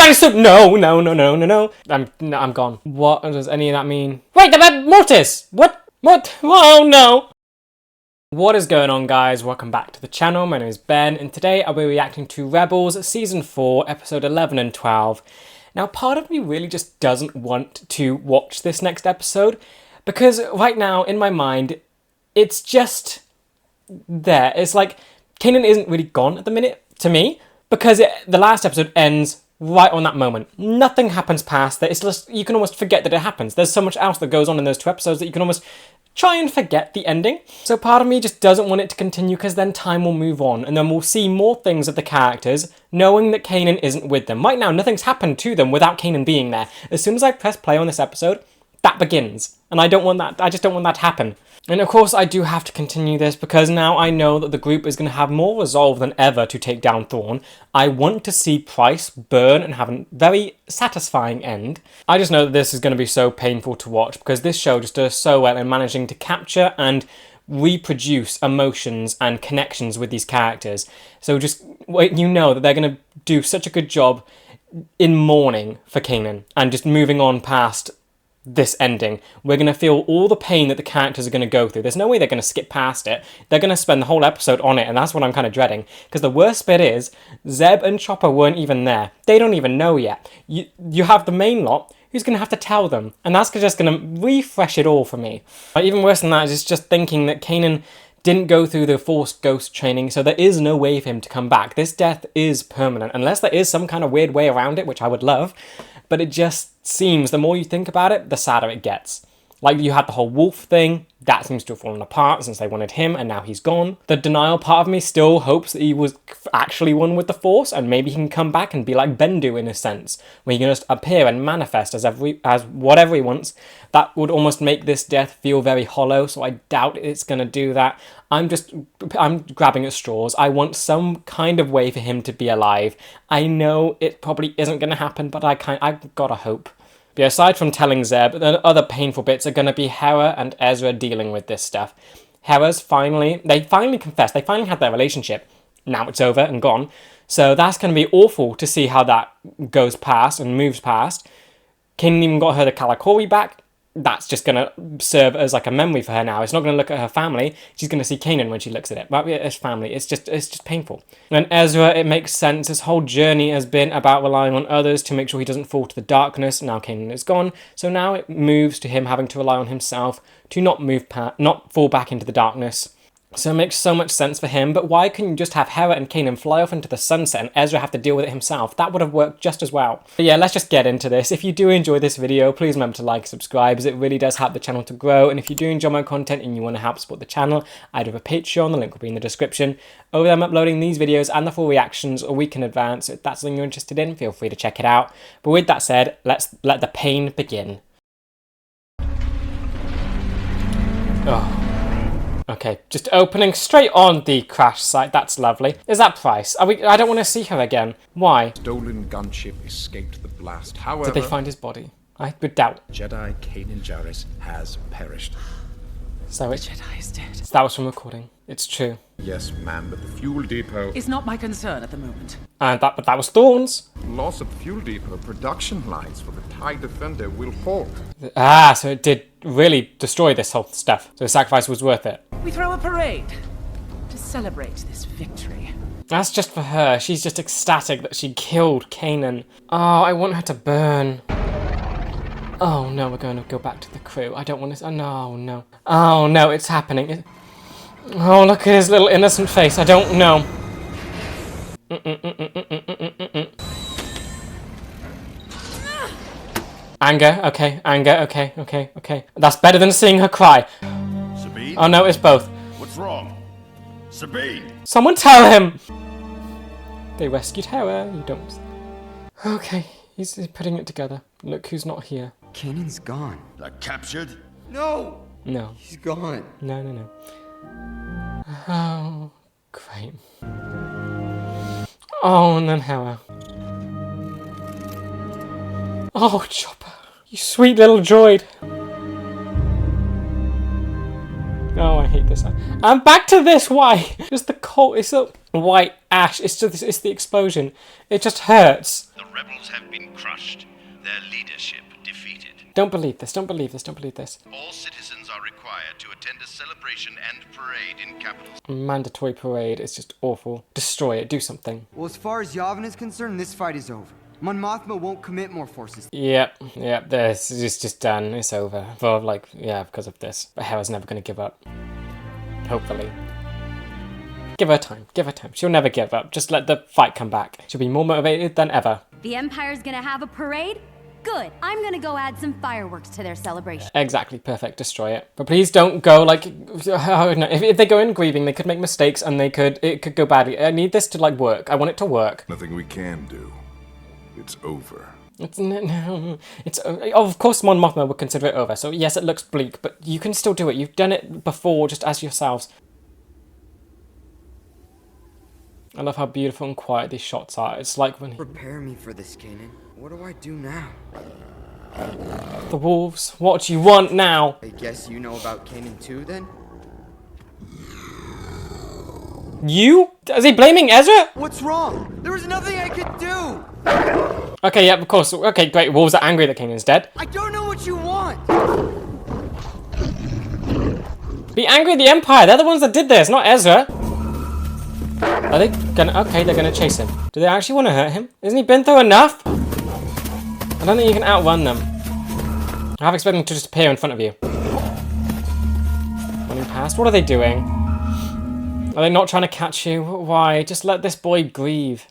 that is so... No. I'm gone. What does any of that mean? Wait, Mortis! What? Oh, no. What is going on, guys? Welcome back to the channel. My name is Ben, and today I'll be reacting to Rebels Season 4, Episode 11 and 12. Now, part of me really just doesn't want to watch this next episode, because right now, in my mind, it's just there. It's like, Kanan isn't really gone at the minute, to me, because the last episode ends right on that moment. Nothing happens past that. It's just, you can almost forget that it happens. There's so much else that goes on in those two episodes that you can almost try and forget the ending. So part of me just doesn't want it to continue, because then time will move on and then we'll see more things of the characters knowing that Kanan isn't with them. Right now, nothing's happened to them without Kanan being there. As soon as I press play on this episode, that begins. And I don't want that. I just don't want that to happen. And of course, I do have to continue this because now I know that the group is going to have more resolve than ever to take down Thrawn. I want to see Price burn and have a very satisfying end. I just know that this is going to be so painful to watch because this show just does so well in managing to capture and reproduce emotions and connections with these characters. So just wait, you know that they're going to do such a good job in mourning for Kanan and just moving on past this ending. We're going to feel all the pain that the characters are going to go through. There's no way they're going to skip past it. They're going to spend the whole episode on it, and that's what I'm kind of dreading. Because the worst bit is, Zeb and Chopper weren't even there. They don't even know yet. You have the main lot who's going to have to tell them, and that's just going to refresh it all for me. Even worse than that is just thinking that Kanan didn't go through the Force Ghost training, so there is no way for him to come back. This death is permanent, unless there is some kind of weird way around it, which I would love. But it just seems, the more you think about it, the sadder it gets. Like, you had the whole wolf thing, that seems to have fallen apart since they wanted him, and now he's gone. The denial part of me still hopes that he was actually one with the Force, and maybe he can come back and be like Bendu in a sense, where he can just appear and manifest as whatever he wants. That would almost make this death feel very hollow, so I doubt it's going to do that. I'm grabbing at straws. I want some kind of way for him to be alive. I know it probably isn't going to happen, but I've got to hope. But aside from telling Zeb, the other painful bits are going to be Hera and Ezra dealing with this stuff. They finally confessed, they finally had their relationship. Now it's over and gone. So that's going to be awful to see how that goes past and moves past. Kanan even got her the Kalakori back. That's just going to serve as like a memory for her now. It's not going to look at her family. She's going to see Kanan when she looks at it. But it's family. It's just painful. And Ezra, it makes sense. His whole journey has been about relying on others to make sure he doesn't fall to the darkness. Now Kanan is gone. So now it moves to him having to rely on himself to not fall back into the darkness. So it makes so much sense for him, but why couldn't you just have Hera and Kanan fly off into the sunset and Ezra have to deal with it himself? That would have worked just as well. But yeah, let's just get into this. If you do enjoy this video, please remember to like, subscribe, as it really does help the channel to grow. And if you do enjoy my content and you want to help support the channel, I do have a Patreon, the link will be in the description. Over there I'm uploading these videos and the full reactions a week in advance, so if that's something you're interested in, feel free to check it out. But with that said, let's let the pain begin. Oh. Okay, just opening straight on the crash site. That's lovely. Is that Price? I don't want to see her again. Why? Stolen gunship escaped the blast. However, did they find his body? I would doubt. Jedi Kanan Jarrus has perished. So the Jedi is dead. So that was from recording. It's true. Yes, ma'am, but the fuel depot is not my concern at the moment. And but that was Thrawn's. Loss of the fuel depot production lines for the TIE Defender will halt. Ah, so it did really destroy this whole stuff. So the sacrifice was worth it. We throw a parade to celebrate this victory. That's just for her. She's just ecstatic that she killed Kanan. Oh, I want her to burn. Oh no, we're going to go back to the crew. I don't want to. Oh no. Oh no, it's happening. Oh, look at his little innocent face. I don't know. Anger, okay, okay. That's better than seeing her cry. Sabine? Oh no, it's both. What's wrong? Sabine! Someone tell him! They rescued Hera, you don't. Okay, he's putting it together. Look who's not here. Kanan's gone. Captured? No! No. He's gone. No. Oh, great. Oh, and then Hera. Oh, Chopper. You sweet little droid. Oh, I hate this. And back to this, why? Just the cold, it's the white ash, it's the explosion. It just hurts. The rebels have been crushed, their leadership defeated. Don't believe this, don't believe this, don't believe this. All citizens are required to attend a celebration and parade in capital. Mandatory parade is just awful. Destroy it, do something. Well, as far as Yavin is concerned, this fight is over. Mon Mothma won't commit more forces. Yep, this is just done. It's over. For because of this. But Hera's never gonna give up. Hopefully. Give her time, give her time. She'll never give up. Just let the fight come back. She'll be more motivated than ever. The Empire's gonna have a parade? Good. I'm gonna go add some fireworks to their celebration. Exactly, perfect. Destroy it. But please don't go like... Oh, no. If they go in grieving, they could make mistakes and it could go badly. I need this to like work. I want it to work. Nothing we can do. It's over. Of course Mon Mothma would consider it over. So yes, it looks bleak, but you can still do it. You've done it before, just as yourselves. I love how beautiful and quiet these shots are. It's like when... Prepare me for this, Kanan. What do I do now? The wolves. What do you want now? I guess you know about Kanan too, then? You? Is he blaming Ezra? What's wrong? There was nothing I could do! Okay, yeah, of course. Okay, great. Wolves are angry that Kanan's dead. I don't know what you want! Be angry at the Empire. They're the ones that did this, not Ezra. Are they gonna... Okay, they're gonna chase him. Do they actually want to hurt him? Isn't he been through enough? I don't think you can outrun them. I have expected them to just appear in front of you. Running past? What are they doing? Are they not trying to catch you? Why? Just let this boy grieve.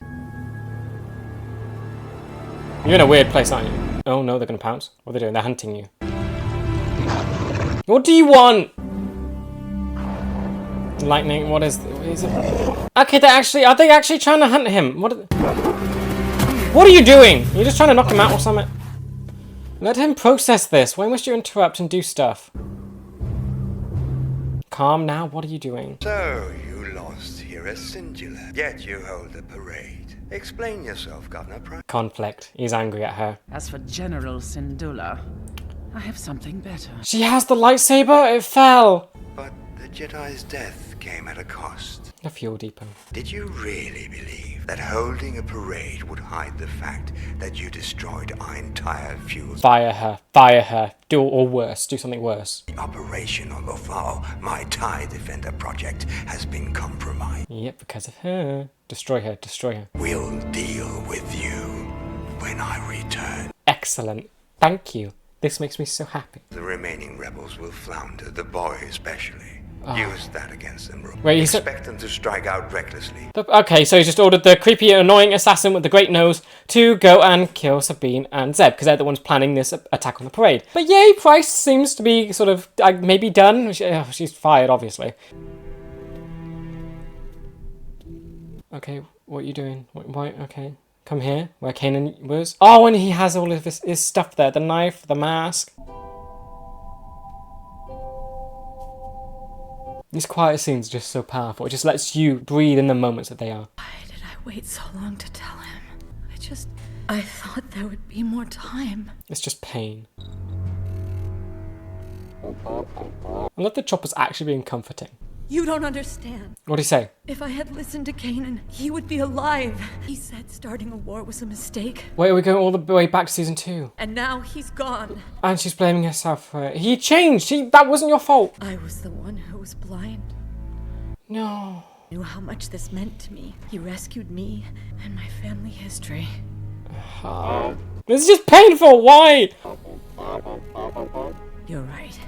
You're in a weird place, aren't you? Oh no, they're gonna pounce. What are they doing? They're hunting you. What do you want? Lightning, what is it? Okay, are they actually trying to hunt him? What are you doing? You're just trying to knock him out or something? Let him process this. Why must you interrupt and do stuff? Calm now, what are you doing? So, you lost here at Singular, yet you hold the parade. Explain yourself, Governor Price. Conflict. He's angry at her. As for General Syndulla, I have something better. She has the lightsaber? It fell! But the Jedi's death came at a cost. The fuel depot. Did you really believe that holding a parade would hide the fact that you destroyed our entire fuel? Fire her. Fire her. Or worse. Do something worse. The Operation LOTHAL, my TIE Defender project, has been compromised. Yep, because of her. Destroy her. Destroy her. We'll deal with you when I return. Excellent. Thank you. This makes me so happy. The remaining rebels will flounder, the boy especially. Use that against them. Wait, expect them to strike out recklessly. Okay, so he just ordered the creepy, annoying assassin with the great nose to go and kill Sabine and Zeb, because they're the ones planning this attack on the parade. But yay, Price seems to be sort of maybe done. She's fired, obviously. Okay, what are you doing? Why? Okay, come here, where Kanan was. Oh, and he has all of his stuff there. The knife, the mask. These quiet scenes are just so powerful. It just lets you breathe in the moments that they are. Why did I wait so long to tell him? I thought there would be more time. It's just pain. I love that Chopper's actually being comforting. You don't understand. What'd he say? If I had listened to Kanan, he would be alive. He said starting a war was a mistake. Wait, are we going all the way back to season 2? And now he's gone. And she's blaming herself for it. He changed. That wasn't your fault. I was the one who was blind. No. Knew how much this meant to me. He rescued me and my family history. This is just painful. Why? You're right.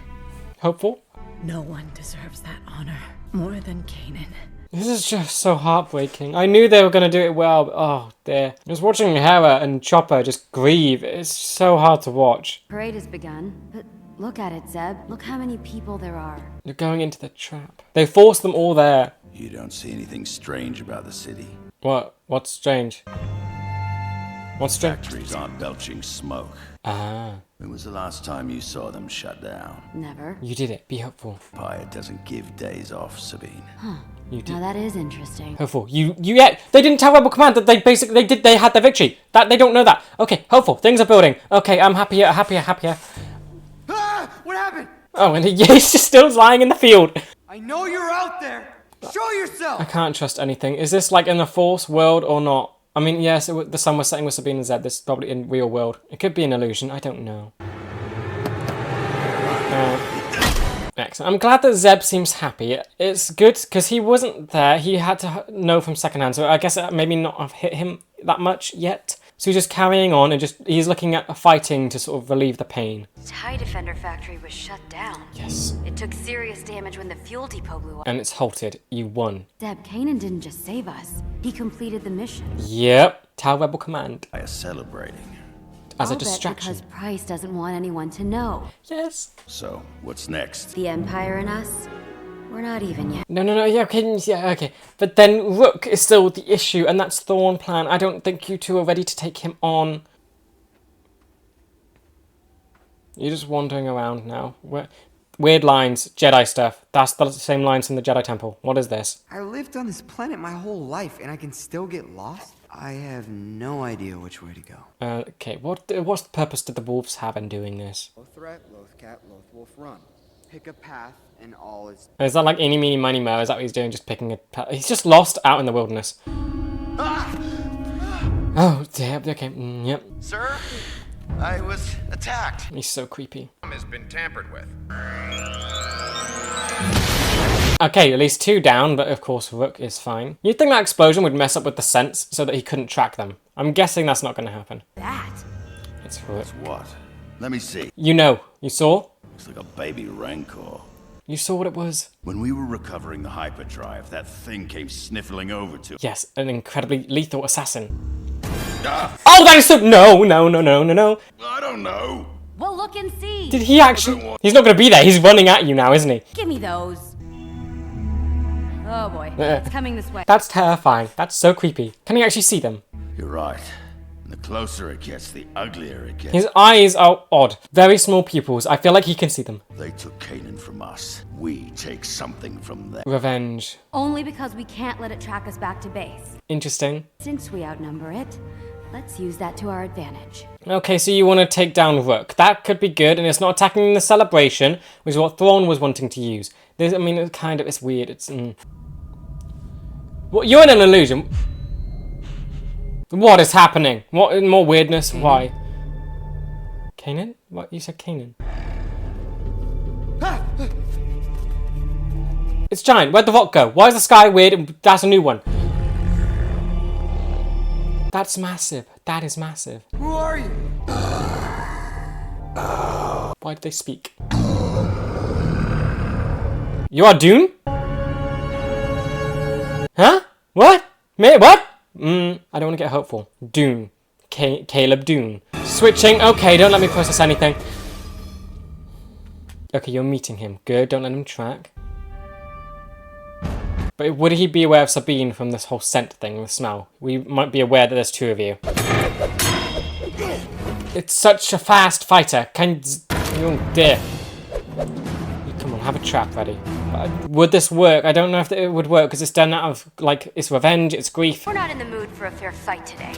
Hopeful? No one deserves that honor more than Kanan. This is just so heartbreaking. I knew they were going to do it well, but oh dear. Just watching Hera and Chopper just grieve. It's so hard to watch. Parade has begun, but look at it, Zeb. Look how many people there are. You're going into the trap. They forced them all there. You don't see anything strange about the city. What? What's strange? What's strange? Factories aren't belching smoke. Ah. When was the last time you saw them shut down? Never. You did it. Be hopeful. Empire doesn't give days off, Sabine. Huh. You did. Now that is interesting. Hopeful. Yeah. They didn't tell Rebel Command that they had their victory. That they don't know that. Okay. Hopeful. Things are building. Okay. I'm happier. Ah! What happened? Oh, and he's just still lying in the field. I know you're out there! Show yourself! I can't trust anything. Is this like in the Force world or not? I mean, yes, the sun was setting with Sabine and Zeb. This is probably in real world. It could be an illusion. I don't know. Excellent. I'm glad that Zeb seems happy. It's good because he wasn't there. He had to know from secondhand, so I guess it maybe not have hit him that much yet. So he's just carrying on and he's looking at fighting to sort of relieve the pain. TIE Defender factory was shut down. Yes. It took serious damage when the fuel depot blew up. And it's halted. You won. Zeb, Kanan didn't just save us. He completed the mission. Yep. Tau Rebel Command. I is celebrating. As a I'll bet distraction. because Price doesn't want anyone to know. Yes. So, what's next? The Empire and us, we're not even yet. No, yeah, okay. But then Rook is still the issue, and that's Thrawn plan. I don't think you two are ready to take him on. You're just wandering around now. Weird lines, Jedi stuff. That's the same lines from the Jedi Temple. What is this? I lived on this planet my whole life, and I can still get lost? I have no idea which way to go. Okay, what's the purpose did the wolves have in doing this? Low threat, low cat, low wolf, run. Pick a path, and all is... Is that like eeny, meeny, miny, mo? Is that what he's doing? Just picking a path? He's just lost out in the wilderness. Oh, yeah, okay, yep. Sir, I was attacked. He's so creepy. Has been tampered with. Okay, at least 2 down, but of course Rook is fine. You'd think that explosion would mess up with the scents so that he couldn't track them. I'm guessing that's not going to happen. That? It's Rook. What? Let me see. You know. You saw? Looks like a baby rancor. You saw what it was? When we were recovering the hyperdrive, that thing came sniffling over to... Yes, an incredibly lethal assassin. Ah, Oh, that is so... No. I don't know. Well, look and see. Did he actually... He's not going to be there. He's running at you now, isn't he? Give me those. Oh boy, it's coming this way. That's terrifying. That's so creepy. Can he actually see them? You're right. The closer it gets, the uglier it gets. His eyes are odd. Very small pupils. I feel like he can see them. They took Kanan from us. We take something from them. Revenge. Only because we can't let it track us back to base. Interesting. Since we outnumber it, let's use that to our advantage. Okay, so you want to take down Rook. That could be good, and it's not attacking the celebration, which is what Thrawn was wanting to use. I mean, it's weird. It's... Well, you're in an illusion. What is happening? What more weirdness? Why? Kanan? What? You said Kanan. It's giant. Where'd the rock go? Why is the sky weird? And that's a new one. That's massive. That is massive. Who are you? Why did they speak? You are Dume? Huh? What? Me? What? I don't want to get hopeful. Dume. Caleb Dume. Switching. Okay, don't let me process anything. Okay, you're meeting him. Good, don't let him track. But would he be aware of Sabine from this whole scent thing, the smell? We might be aware that there's 2 of you. It's such a fast fighter. Oh dear. Come on, have a trap ready. Would this work? I don't know if it would work because it's done out of, like, it's revenge, it's grief. We're not in the mood for a fair fight today.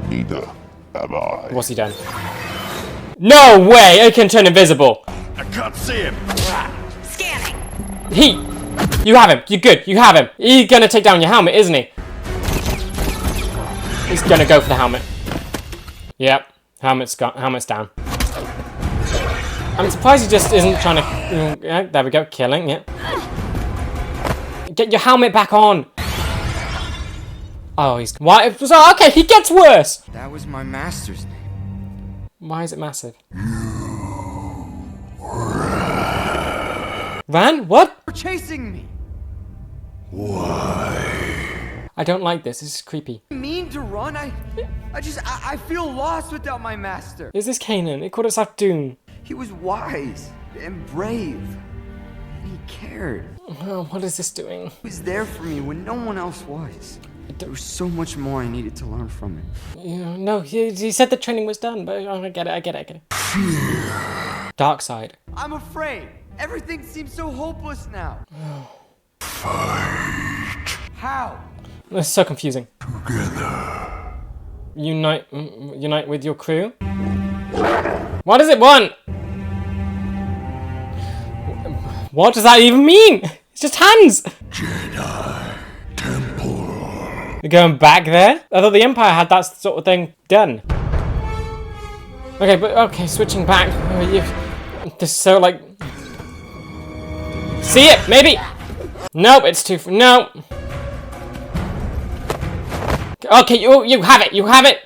Neither am I. What's he done? No way! It can turn invisible. I can't see him. Scanning. You have him. You're good. You have him. He's gonna take down your helmet, isn't he? He's gonna go for the helmet. Yep. Helmet's down. I'm surprised he just isn't trying to... Yeah, there we go. Killing, yeah. Get your helmet back on. Oh, he's... Why? Okay, he gets worse. That was my master's name. Why is it massive? Ran? What? You're chasing me. Why? I don't like this. This is creepy. I mean to run? I feel lost without my master. Is this Kanan? It called itself Dume. He was wise and brave. And he cared. Oh, what is this doing? He was there for me when no one else was. There was so much more I needed to learn from him. Yeah, no, he said the training was done, but I get it. Dark side. I'm afraid. Everything seems so hopeless now. Fight. How? It's so confusing. Together. Unite with your crew? What does it want? What does that even mean? It's just hands! Jedi Temple. You're going back there? I thought the Empire had that sort of thing done. Okay, but okay, switching back. This is so like. See it? Maybe. Nope, it's too. No. Okay, you have it. You have it.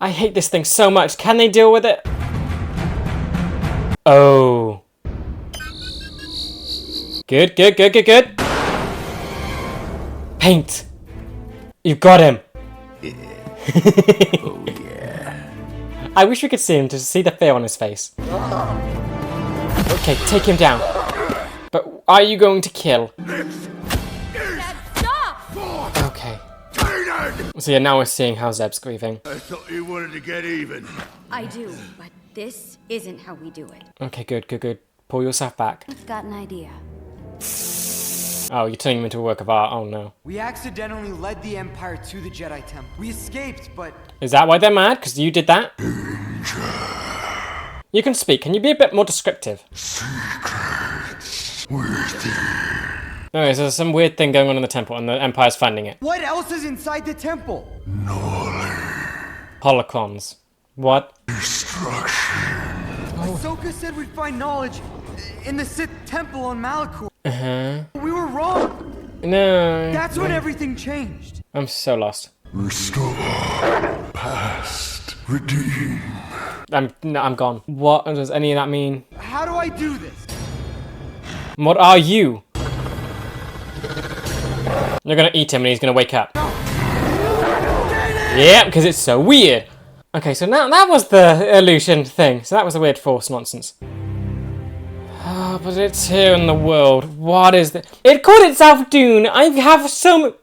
I hate this thing so much. Can they deal with it? Oh. Good, good, good, good, good. Paint. You got him. Oh, yeah. I wish we could see him to see the fear on his face. Okay, take him down. But are you going to kill? Stop! Okay. So yeah, now we're seeing how Zeb's grieving. I thought you wanted to get even. I do, but this isn't how we do it. Okay, good, good, good. Pull yourself back. I've got an idea. Oh, you're turning him into a work of art. Oh no. We accidentally led the Empire to the Jedi Temple. We escaped, but Is that why they're mad? Because you did that? You can speak. Can you be a bit more descriptive? Secrets within. Okay, so there's some weird thing going on in the temple and the Empire's funding it. what else is inside the temple? Holocrons. What? Destruction. Ahsoka said we'd find knowledge in the Sith Temple on Malachor. Uh-huh. We were wrong. No. That's when everything changed. I'm so lost. Restore. Past. Redeem. I'm gone. What does any of that mean? How do I do this? What are you? You're gonna eat him and he's gonna wake up. Yeah, because it's so weird. Okay, so now that was the illusion thing. So that was the weird force nonsense. Oh, but it's here in the world. What is that? It called itself Dune. I have so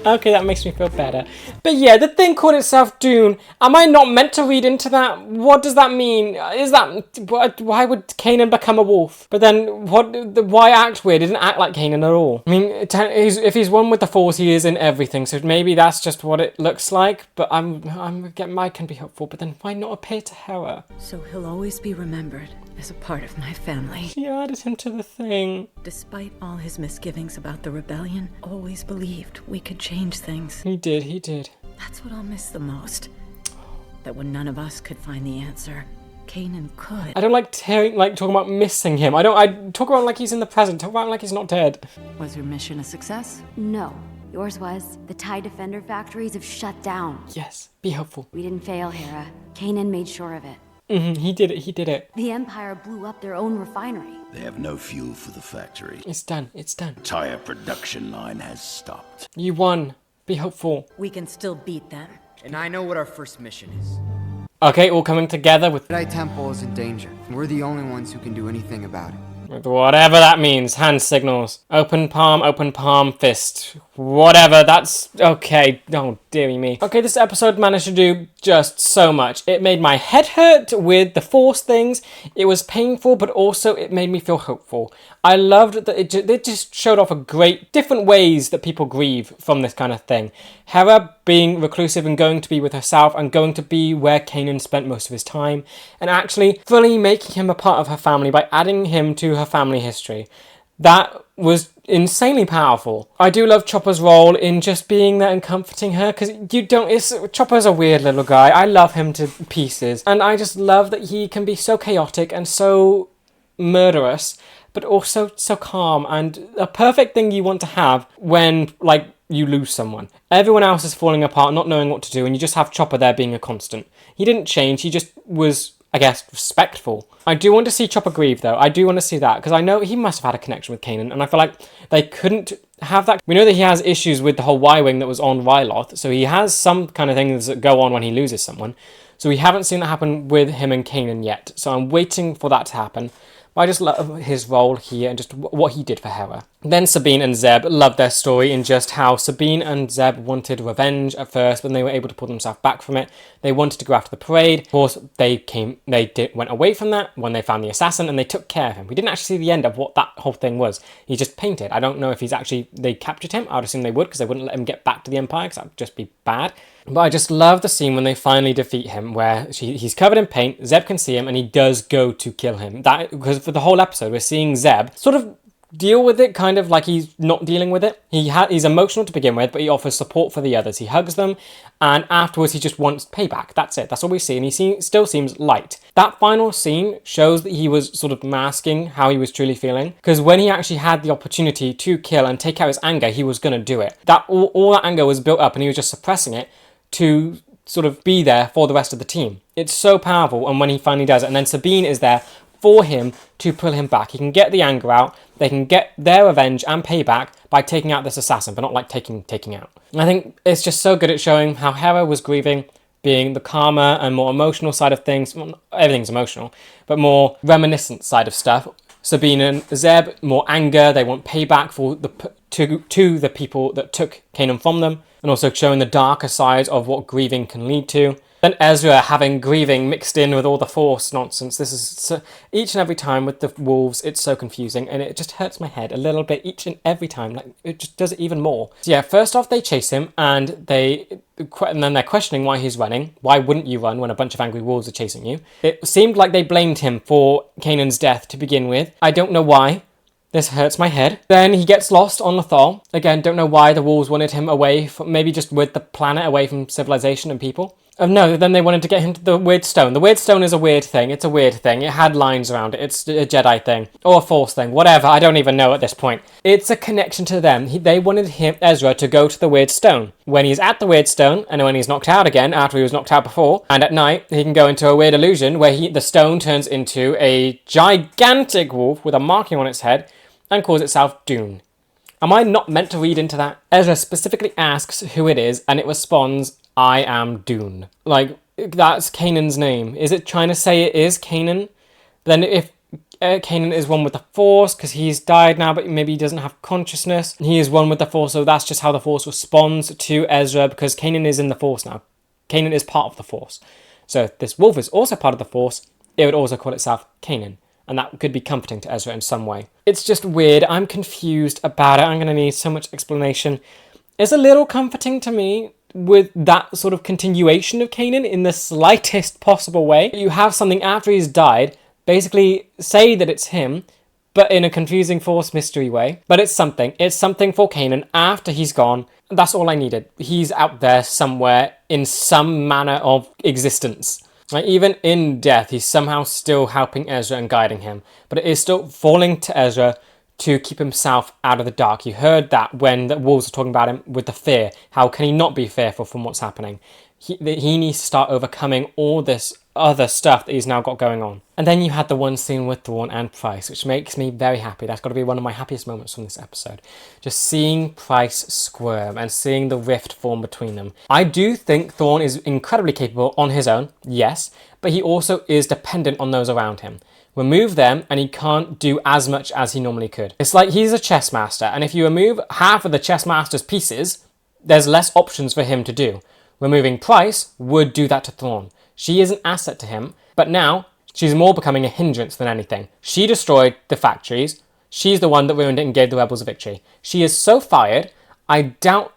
Okay, that makes me feel better. But yeah, the thing called itself Dune. Am I not meant to read into that? What does that mean? Is that why would Kanan become a wolf? But then why act weird? He didn't act like Kanan at all. I mean, if he's one with the Force, he is in everything. So maybe that's just what it looks like. But I can be helpful. But then why not appear to Hera? So he'll always be remembered as a part of my family. She added him to the thing. Despite all his misgivings about the rebellion, always believed we could change things. He did, he did. That's what I'll miss the most. That when none of us could find the answer, Kanan could. I don't like talking about missing him. I talk about him like he's in the present. Talk about him like he's not dead. Was your mission a success? No. Yours was. The TIE Defender factories have shut down. Yes, be helpful. We didn't fail, Hera. Kanan made sure of it. He did it, he did it. The Empire blew up their own refinery. They have no fuel for the factory. It's done, it's done. Entire production line has stopped. You won. Be helpful. We can still beat them. And I know what our first mission is. Okay, all coming together with The Jedi Temple is in danger. We're the only ones who can do anything about it. whatever that means. Hand signals. Open palm, fist. Whatever, that's okay. Oh, dearie me. Okay, this episode managed to do just so much. It made my head hurt with the Force things. It was painful, but also it made me feel hopeful. I loved that it just showed off a great different ways that people grieve from this kind of thing. Hera being reclusive and going to be with herself and going to be where Kanan spent most of his time, and actually fully making him a part of her family by adding him to her family history. That was insanely powerful. I do love Chopper's role in just being there and comforting her, because Chopper's a weird little guy. I love him to pieces, and I just love that he can be so chaotic and so murderous, but also so calm, and a perfect thing you want to have when, like, you lose someone. Everyone else is falling apart, not knowing what to do, and you just have Chopper there being a constant. He didn't change, he just was, I guess, respectful. I do want to see Chopper grieve, though. I do want to see that, because I know he must have had a connection with Kanan, and I feel like they couldn't have that. We know that he has issues with the whole Y-Wing that was on Ryloth, so he has some kind of things that go on when he loses someone. So we haven't seen that happen with him and Kanan yet, so I'm waiting for that to happen. But I just love his role here and just what he did for Hera. Then Sabine and Zeb loved their story in just how Sabine and Zeb wanted revenge at first, but they were able to pull themselves back from it. They wanted to go after the parade. Of course, they went away from that when they found the assassin, and they took care of him. We didn't actually see the end of what that whole thing was. He just painted. I don't know if they captured him. I would assume they would, because they wouldn't let him get back to the Empire, because that would just be bad. But I just love the scene when they finally defeat him, where he's covered in paint, Zeb can see him, and he does go to kill him. Because for the whole episode, we're seeing Zeb sort of deal with it kind of like he's not dealing with it. He's emotional to begin with, but he offers support for the others. He hugs them, and afterwards he just wants payback. That's it. That's all we see, and he still seems light. That final scene shows that he was sort of masking how he was truly feeling, because when he actually had the opportunity to kill and take out his anger, he was going to do it. That all that anger was built up, and he was just suppressing it to sort of be there for the rest of the team. It's so powerful, and when he finally does it, and then Sabine is there for him to pull him back. He can get the anger out, they can get their revenge and payback by taking out this assassin, but not like taking out. I think it's just so good at showing how Hera was grieving, being the calmer and more emotional side of things. Well, everything's emotional, but more reminiscent side of stuff. Sabine and Zeb, more anger, they want payback for to the people that took Kanan from them, and also showing the darker sides of what grieving can lead to. Then Ezra having grieving mixed in with all the Force nonsense. This is so, each and every time with the wolves, it's so confusing, and it just hurts my head a little bit each and every time. Like, it just does it even more. So yeah, first off, they chase him, and then they're questioning why he's running. Why wouldn't you run when a bunch of angry wolves are chasing you? It seemed like they blamed him for Kanan's death to begin with. I don't know why. This hurts my head. Then he gets lost on Lothal. Again, don't know why the wolves wanted him away from, maybe just with the planet, away from civilization and people. No, then they wanted to get him to the weird stone. The weird stone is a weird thing. It's a weird thing. It had lines around it. It's a Jedi thing. Or a Force thing. Whatever. I don't even know at this point. It's a connection to them. They wanted Ezra, to go to the weird stone. When he's at the weird stone, and when he's knocked out again, after he was knocked out before, and at night, he can go into a weird illusion where the stone turns into a gigantic wolf with a marking on its head and calls itself Dume. Am I not meant to read into that? Ezra specifically asks who it is, and it responds, I am Dune. Like, that's Kanan's name. Is it trying to say it is Kanan? Then if Kanan is one with the Force, because he's died now, but maybe he doesn't have consciousness, he is one with the Force, so that's just how the Force responds to Ezra, because Kanan is in the Force now. Kanan is part of the Force. So if this wolf is also part of the Force, it would also call itself Kanan. And that could be comforting to Ezra in some way. It's just weird. I'm confused about it. I'm going to need so much explanation. It's a little comforting to me with that sort of continuation of Kanan in the slightest possible way. You have something after he's died, basically say that it's him, but in a confusing Force mystery way. But it's something. It's something for Kanan after he's gone. That's all I needed. He's out there somewhere in some manner of existence. Like, even in death, he's somehow still helping Ezra and guiding him. But it is still falling to Ezra to keep himself out of the dark. You heard that when the wolves were talking about him with the fear. How can he not be fearful from what's happening? He needs to start overcoming all this other stuff that he's now got going on. And then you had the one scene with Thrawn and Price, which makes me very happy. That's got to be one of my happiest moments from this episode. Just seeing Price squirm and seeing the rift form between them. I do think Thrawn is incredibly capable on his own, yes, but he also is dependent on those around him. Remove them and he can't do as much as he normally could. It's like he's a chess master, and if you remove half of the chess master's pieces, there's less options for him to do. Removing Price would do that to Thrawn. She is an asset to him, but now she's more becoming a hindrance than anything. She destroyed the factories. She's the one that ruined it and gave the rebels a victory. She is so fired. I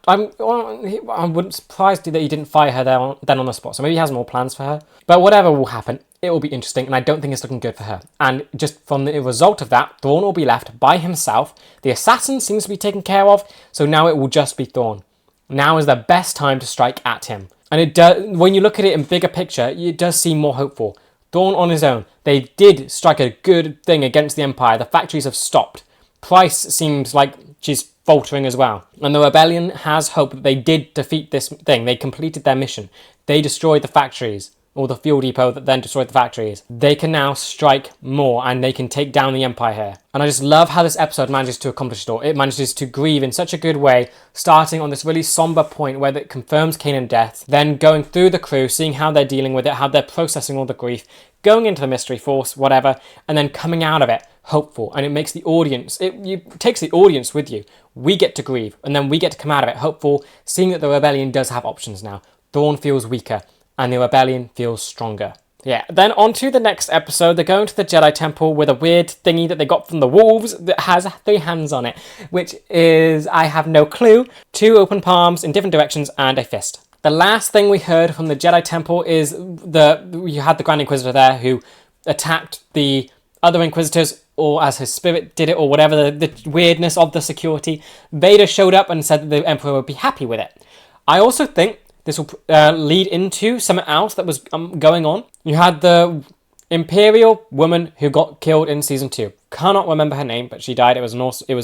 wouldn't surprise you that he didn't fire her then on the spot. So maybe he has more plans for her. But whatever will happen, it will be interesting, and I don't think it's looking good for her. And just from the result of that, Thrawn will be left by himself. The assassin seems to be taken care of, so now it will just be Thrawn. Now is the best time to strike at him. And it does, when you look at it in bigger picture, it does seem more hopeful. Thrawn on his own, they did strike a good thing against the Empire. The factories have stopped. Price seems like she's faltering as well. And the rebellion has hope that they did defeat this thing. They completed their mission. They destroyed the factories, or the fuel depot that then destroyed the factories. They can now strike more, and they can take down the Empire here. And I just love how this episode manages to accomplish it all. It manages to grieve in such a good way, starting on this really somber point where it confirms Kanan's death, then going through the crew, seeing how they're dealing with it, how they're processing all the grief, going into the mystery force, whatever, and then coming out of it hopeful. And it makes the audience, it takes the audience with you. We get to grieve, and then we get to come out of it hopeful, seeing that the rebellion does have options now. Thrawn feels weaker, and the rebellion feels stronger. Yeah, then on to the next episode. They're going to the Jedi Temple with a weird thingy that they got from the wolves that has 3 hands on it, which is, I have no clue, 2 open palms in different directions and a fist. The last thing we heard from the Jedi Temple is you had the Grand Inquisitor there who attacked the other Inquisitors or as his spirit did it, or whatever the weirdness of the security, Vader showed up and said that the Emperor would be happy with it. I also think this will lead into something else that was going on. You had the Imperial woman who got killed in season 2. Cannot remember her name, but she died. It was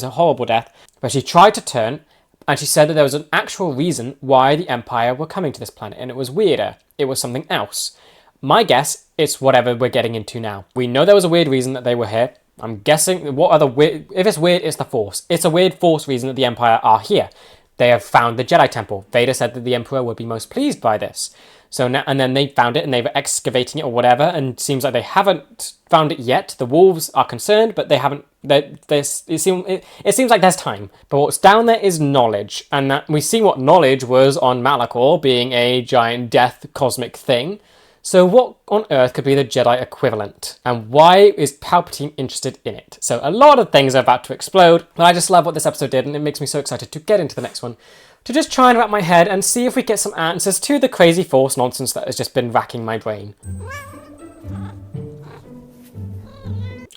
a horrible death. But she tried to turn, and she said that there was an actual reason why the Empire were coming to this planet, and it was weirder. It was something else. My guess is whatever we're getting into now. We know there was a weird reason that they were here. I'm guessing what other weird... If it's weird, it's the Force. It's a weird Force reason that the Empire are here. They have found the Jedi Temple. Vader said that the Emperor would be most pleased by this. So now, and then they found it and they were excavating it or whatever, and it seems like they haven't found it yet. The wolves are concerned, but they haven't. It seems like there's time. But what's down there is knowledge, and that we see what knowledge was on Malachor, being a giant death cosmic thing. So what on earth could be the Jedi equivalent? And why is Palpatine interested in it? So a lot of things are about to explode, but I just love what this episode did, and it makes me so excited to get into the next one. To just try and wrap my head and see if we get some answers to the crazy Force nonsense that has just been racking my brain.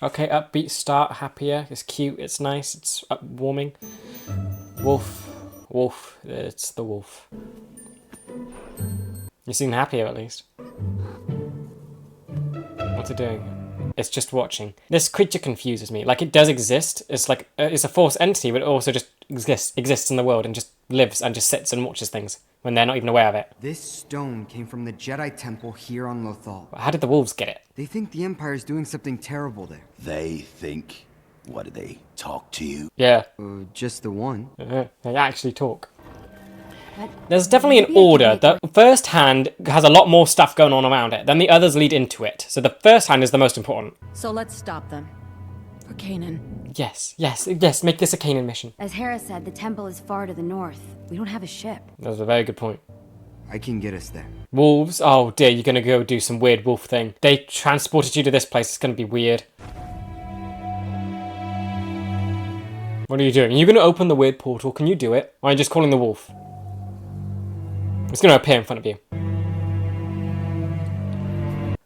Okay, upbeat start, happier, it's cute, it's nice, it's warming. Wolf, wolf, it's the wolf. You seem happier at least. What's it doing? It's just watching. This creature confuses me. Like, it does exist. It's like, it's a Force entity, but it also just exists in the world and just lives and just sits and watches things when they're not even aware of it. This stone came from the Jedi Temple here on Lothal. How did the wolves get it? They think the Empire is doing something terrible there. They think? What, did they talk to you? Yeah. Just the one. They actually talk. There's definitely an order. The first hand has a lot more stuff going on around it, then the others lead into it. So the first hand is the most important. So let's stop them. For Kanan. Yes, make this a Kanan mission. As Hera said, the temple is far to the north. We don't have a ship. That's a very good point. I can get us there. Wolves? Oh dear, you're gonna go do some weird wolf thing. They transported you to this place, it's gonna be weird. What are you doing? Are you gonna open the weird portal? Can you do it? Or are you just calling the wolf? It's gonna appear in front of you.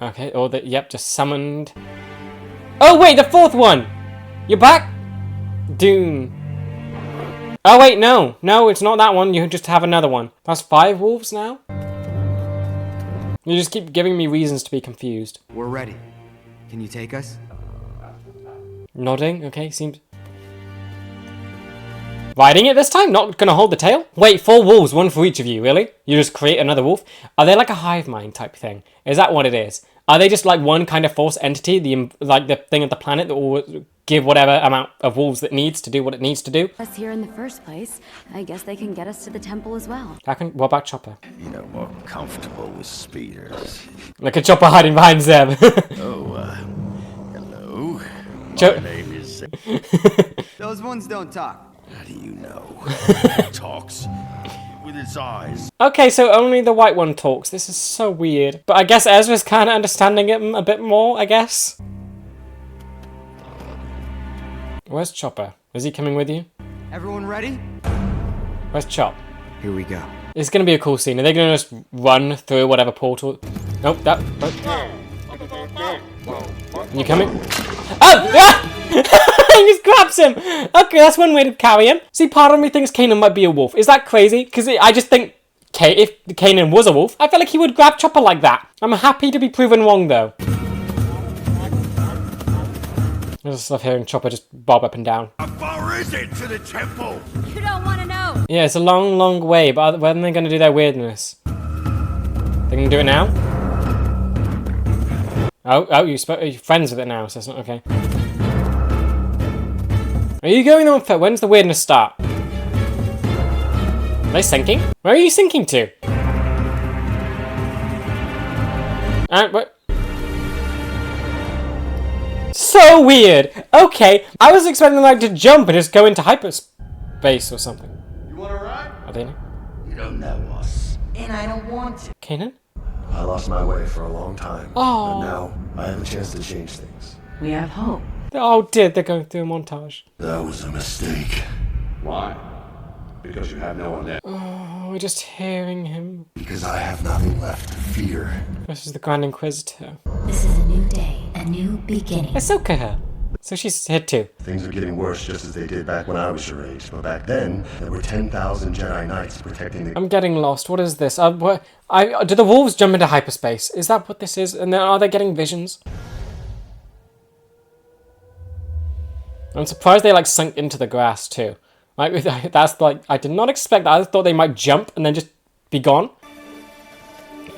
Okay, yep, just summoned. Oh wait, the fourth one! You're back? Dume. Oh wait, no, it's not that one, you just have another one. That's 5 wolves now? You just keep giving me reasons to be confused. We're ready. Can you take us? Nodding, okay, seems... Riding it this time? Not gonna hold the tail? Wait, 4 wolves, 1 for each of you, really? You just create another wolf? Are they like a hive mind type thing? Is that what it is? Are they just like one kind of Force entity, like the thing of the planet that will give whatever amount of wolves it needs to do what it needs to do? Us here in the first place. I guess they can get us to the temple as well. What about Chopper? You know, more comfortable with speeders. Like a Chopper hiding behind Zeb. Hello. My name is Zeb. Those ones don't talk. How do you know? Talks with its eyes. Okay, so only the white one talks. This is so weird. But I guess Ezra's kind of understanding it a bit more, I guess. Where's Chopper? Is he coming with you? Everyone ready? Where's Chop? Here we go. It's going to be a cool scene. Are they going to just run through whatever portal? Nope, You coming? Oh! Ah! He just grabs him! Okay, that's one way to carry him. See, part of me thinks Kanan might be a wolf. Is that crazy? Because I just think, if Kanan was a wolf, I feel like he would grab Chopper like that. I'm happy to be proven wrong, though. I just love hearing Chopper just bob up and down. How far is it to the temple? You don't want to know. Yeah, it's a long, long way, but when are they going to do their weirdness? They're going to do it now? Oh, you're friends with it now, so it's not okay. Are you going on foot? When's the weirdness start? Are they sinking? Where are you sinking to? What? So weird! Okay, I was expecting them to jump and just go into hyperspace or something. You wanna ride? Are they? You don't know us. And I don't want to. Kanan? I lost my way for a long time. Oh. But now I have a chance to change things. We have hope. Oh dear, they're going through a montage. That was a mistake. Why? Because you have no one there. Oh, we're just hearing him. Because I have nothing left to fear. This is the Grand Inquisitor. This is a new day, a new beginning. Ahsoka. So she's here too. Things are getting worse just as they did back when I was your age. But back then, there were 10,000 Jedi Knights protecting the... I'm getting lost. What is this? Do the wolves jump into hyperspace? Is that what this is? And then are they getting visions? I'm surprised they like sunk into the grass too. Like that's like I did not expect that. I thought they might jump and then just be gone.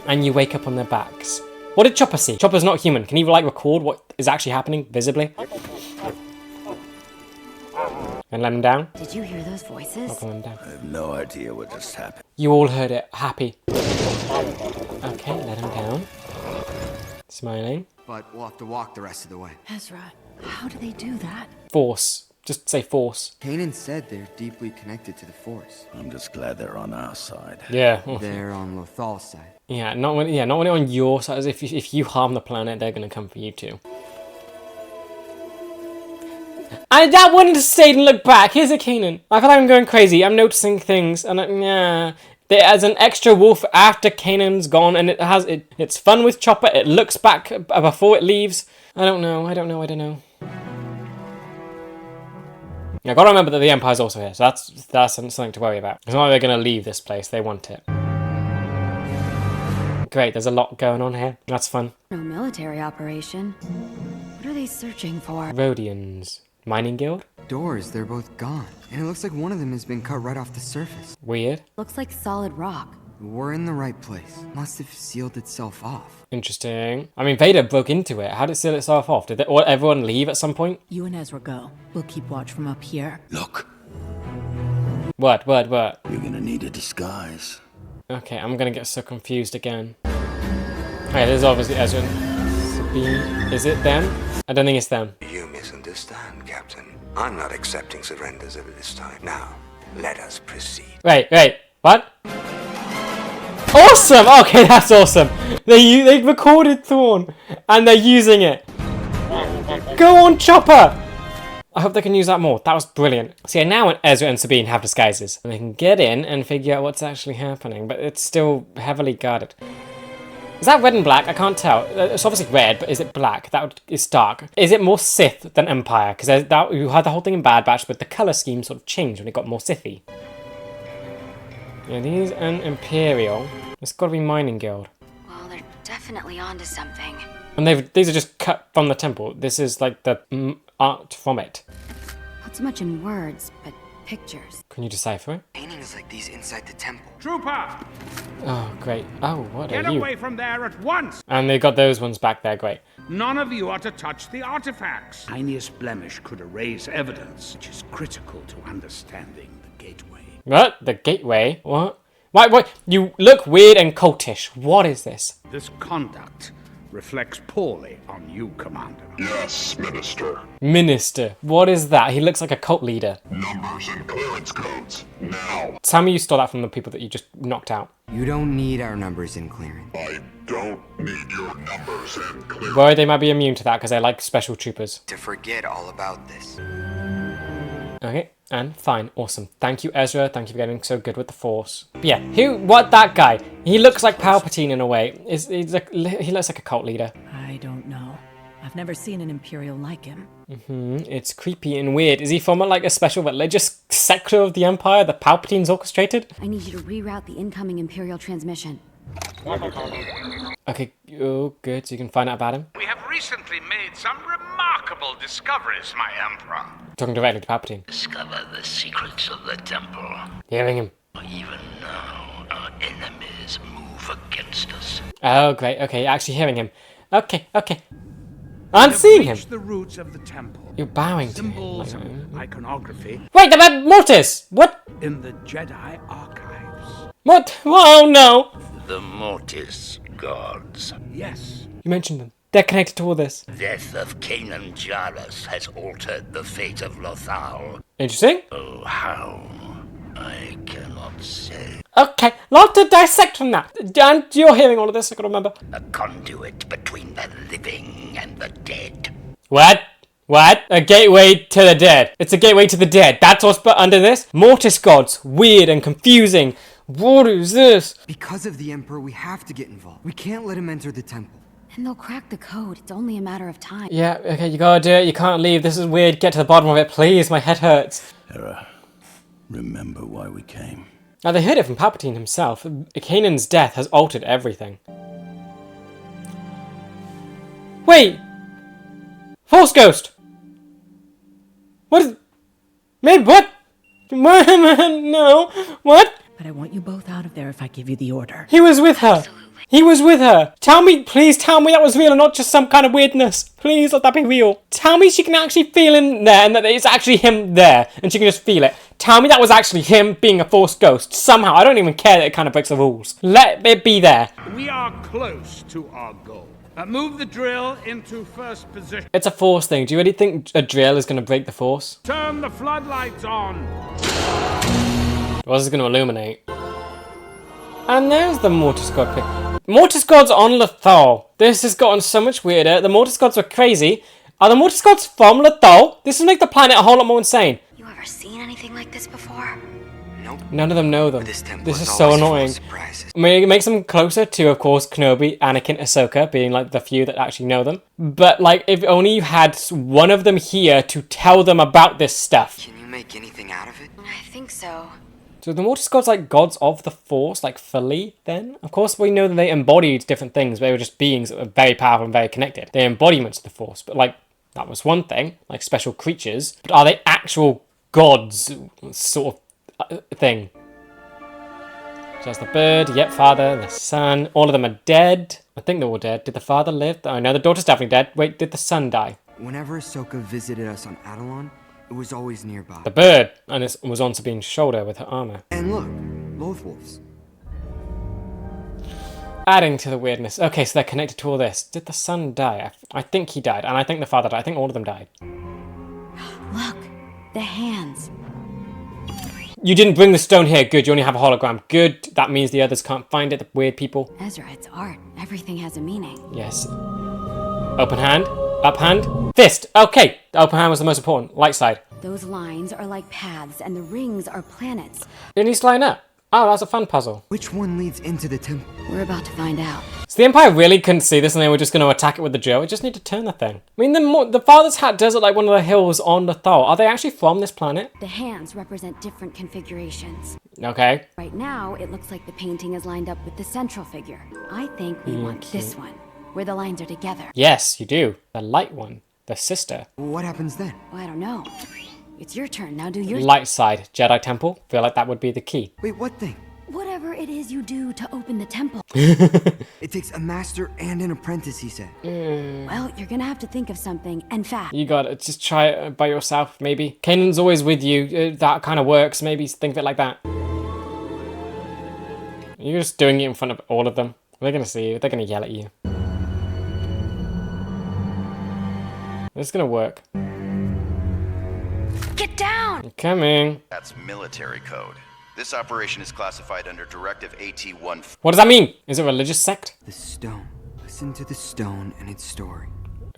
And you wake up on their backs. What did Chopper see? Chopper's not human. Can he like record what is actually happening visibly? And let him down? Did you hear those voices? Let him down. I have no idea what just happened. You all heard it. Happy. Okay, let him down. Smiling. But we'll have to walk the rest of the way. Ezra, how do they do that? Force. Just say force. Kanan said they're deeply connected to the Force. I'm just glad they're on our side. Yeah. They're on Lothal's side. Yeah, not when on your side. If you harm the planet, they're gonna come for you too. And that wouldn't have stayed and looked back. Here's a Kanan. I feel like I'm going crazy. I'm noticing things, and there's an extra wolf after Kanan's gone, and it's fun with Chopper. It looks back before it leaves. I don't know. I gotta remember that the Empire's also here, so that's something to worry about. It's not like they're gonna leave this place. They want it. Great, there's a lot going on here. That's fun. No military operation. What are they searching for? Rhodians. Mining guild? Doors, they're both gone. And it looks like one of them has been cut right off the surface. Weird. Looks like solid rock. We're in the right place. Must have sealed itself off. Interesting. I mean, Vader broke into it. How did it seal itself off? Did everyone leave at some point? You and Ezra go. We'll keep watch from up here. Look, What? you're gonna need a disguise. Okay, I'm gonna get so confused again. Okay, this is obviously Ezra. Sabine. Is it them? I don't think it's them. You misunderstand, Captain. I'm not accepting surrenders at this time. Now, let us proceed. Wait, what? Awesome! Okay, that's awesome. They recorded Thrawn, and they're using it. Go on, Chopper! I hope they can use that more. That was brilliant. See, now Ezra and Sabine have disguises, and they can get in and figure out what's actually happening, but it's still heavily guarded. Is that red and black? I can't tell. It's obviously red, but is it black? It's dark. Is it more Sith than Empire? Because you had the whole thing in Bad Batch, but the colour scheme sort of changed when it got more Sithy. Yeah, these and Imperial. It's got to be Mining Guild. Well, they're definitely onto something. And these are just cut from the temple. This is like the art from it. Not so much in words, but pictures. Can you decipher it? Paintings like these inside the temple. Trooper! Oh, great. Oh, what Get are you? away from there at once! And they've got those ones back there. Great. None of you are to touch the artifacts. Tiniest blemish could erase evidence, which is critical to understanding the gateway. What? The gateway? What? Why? You look weird and cultish. What is this? This conduct reflects poorly on you, Commander. Yes, Minister. Minister. What is that? He looks like a cult leader. Numbers and clearance codes. Now. Tell me you stole that from the people that you just knocked out. You don't need our numbers in clearance. I don't need your numbers and clearance. Worried they might be immune to that because they like special troopers. To forget all about this. Okay, and fine, awesome. Thank you, Ezra. Thank you for getting so good with the Force. But yeah, that guy? He looks like Palpatine in a way. He looks like a cult leader. I don't know. I've never seen an Imperial like him. It's creepy and weird. Is he from like a special religious sector of the Empire that Palpatine's orchestrated? I need you to reroute the incoming Imperial transmission. Okay, oh good, so you can find out about him. We have recently made some remarkable discoveries, my Emperor. Talking directly to Palpatine. Discover the secrets of the temple. Hearing him. Even now, our enemies move against us. Oh, great, okay, actually hearing him. Okay. I'm seeing him. The roots of the temple. You're bowing to him. Symbols and iconography. Wait, the Mortis! What? In the Jedi archives. What? Oh no! The Mortis gods. Yes. You mentioned them. They're connected to all this. Death of Kanan Jarrus has altered the fate of Lothal. Interesting. Oh, how? I cannot say. Okay, lot to dissect from that. And you're hearing all of this, I gotta remember. A conduit between the living and the dead. What? A gateway to the dead. It's a gateway to the dead. That's what's put under this? Mortis gods. Weird and confusing. What is this? Because of the Emperor, we have to get involved. We can't let him enter the temple. And they'll crack the code. It's only a matter of time. Yeah, okay, you gotta do it. You can't leave. This is weird. Get to the bottom of it, please. My head hurts. Hera, remember why we came. Now, they heard it from Palpatine himself. Kanan's death has altered everything. Wait! Force Ghost! What is... Maybe what? No. What? But I want you both out of there if I give you the order. He was with her. He was with her. Tell me, please tell me that was real and not just some kind of weirdness. Please let that be real. Tell me she can actually feel in there and that it's actually him there and she can just feel it. Tell me that was actually him being a Force Ghost. Somehow. I don't even care that it kind of breaks the rules. Let it be there. We are close to our goal. Move the drill into first position. It's a Force thing. Do you really think a drill is going to break the Force? Turn the floodlights on. Or is it going to illuminate? And there's the Mortis God pick. Mortis Gods on Lothal. This has gotten so much weirder. The Mortis Gods were crazy. Are the Mortis Gods from Lothal? This will make the planet a whole lot more insane. You ever seen anything like this before? Nope. None of them know them. This temple This is is so always full of annoying. surprises. I mean, it makes them closer to, of course, Kenobi, Anakin, Ahsoka, being like the few that actually know them. But like, if only you had one of them here to tell them about this stuff. Can you make anything out of it? I think so. So the Mortis Gods like gods of the Force, like fully then? Of course we know that they embodied different things, but they were just beings that were very powerful and very connected. They're embodiments of the Force, but like, that was one thing, like special creatures. But are they actual gods sort of thing? So that's the bird, yep, father, the son, all of them are dead. I think they're all dead. Did the father live? Oh no, the daughter's definitely dead. Wait, did the son die? Whenever Ahsoka visited us on Adelon, it was always nearby. The bird, and it was on Sabine's shoulder with her armor. And look, Lothwolves. Adding to the weirdness. Okay, so they're connected to all this. Did the son die? I think he died, and I think the father died. I think all of them died. Look, the hands. You didn't bring the stone here. Good, you only have a hologram. Good, that means the others can't find it, the weird people. Ezra, it's art. Everything has a meaning. Yes. Open hand, up hand, fist. Okay, the open hand was the most important. Light side. Those lines are like paths, and the rings are planets. It needs to line up. Oh, that's a fun puzzle. Which one leads into the temple? We're about to find out. So the Empire really couldn't see this and they were just going to attack it with the drill. It just need to turn the thing. I mean, the Father's Hat does it like one of the hills on Lothal. Are they actually from this planet? The hands represent different configurations. Okay. Right now, it looks like the painting is lined up with the central figure. I think we want this one, where the lines are together. Yes, you do. The light one. The sister. What happens then? Well, I don't know. It's your turn. Now do your... Light side. Jedi Temple. Feel like that would be the key. Wait, what thing? Whatever it is you do to open the temple. It takes a master and an apprentice, he said. Well, you're gonna have to think of something, and fast. You got it. Just try it by yourself, maybe. Kanan's always with you. That kind of works. Maybe think of it like that. You're just doing it in front of all of them. They're gonna see you. They're gonna yell at you. It's gonna work. Get down! I'm coming. That's military code. This operation is classified under Directive AT-1. What does that mean? Is it a religious sect? The stone. Listen to the stone and its story.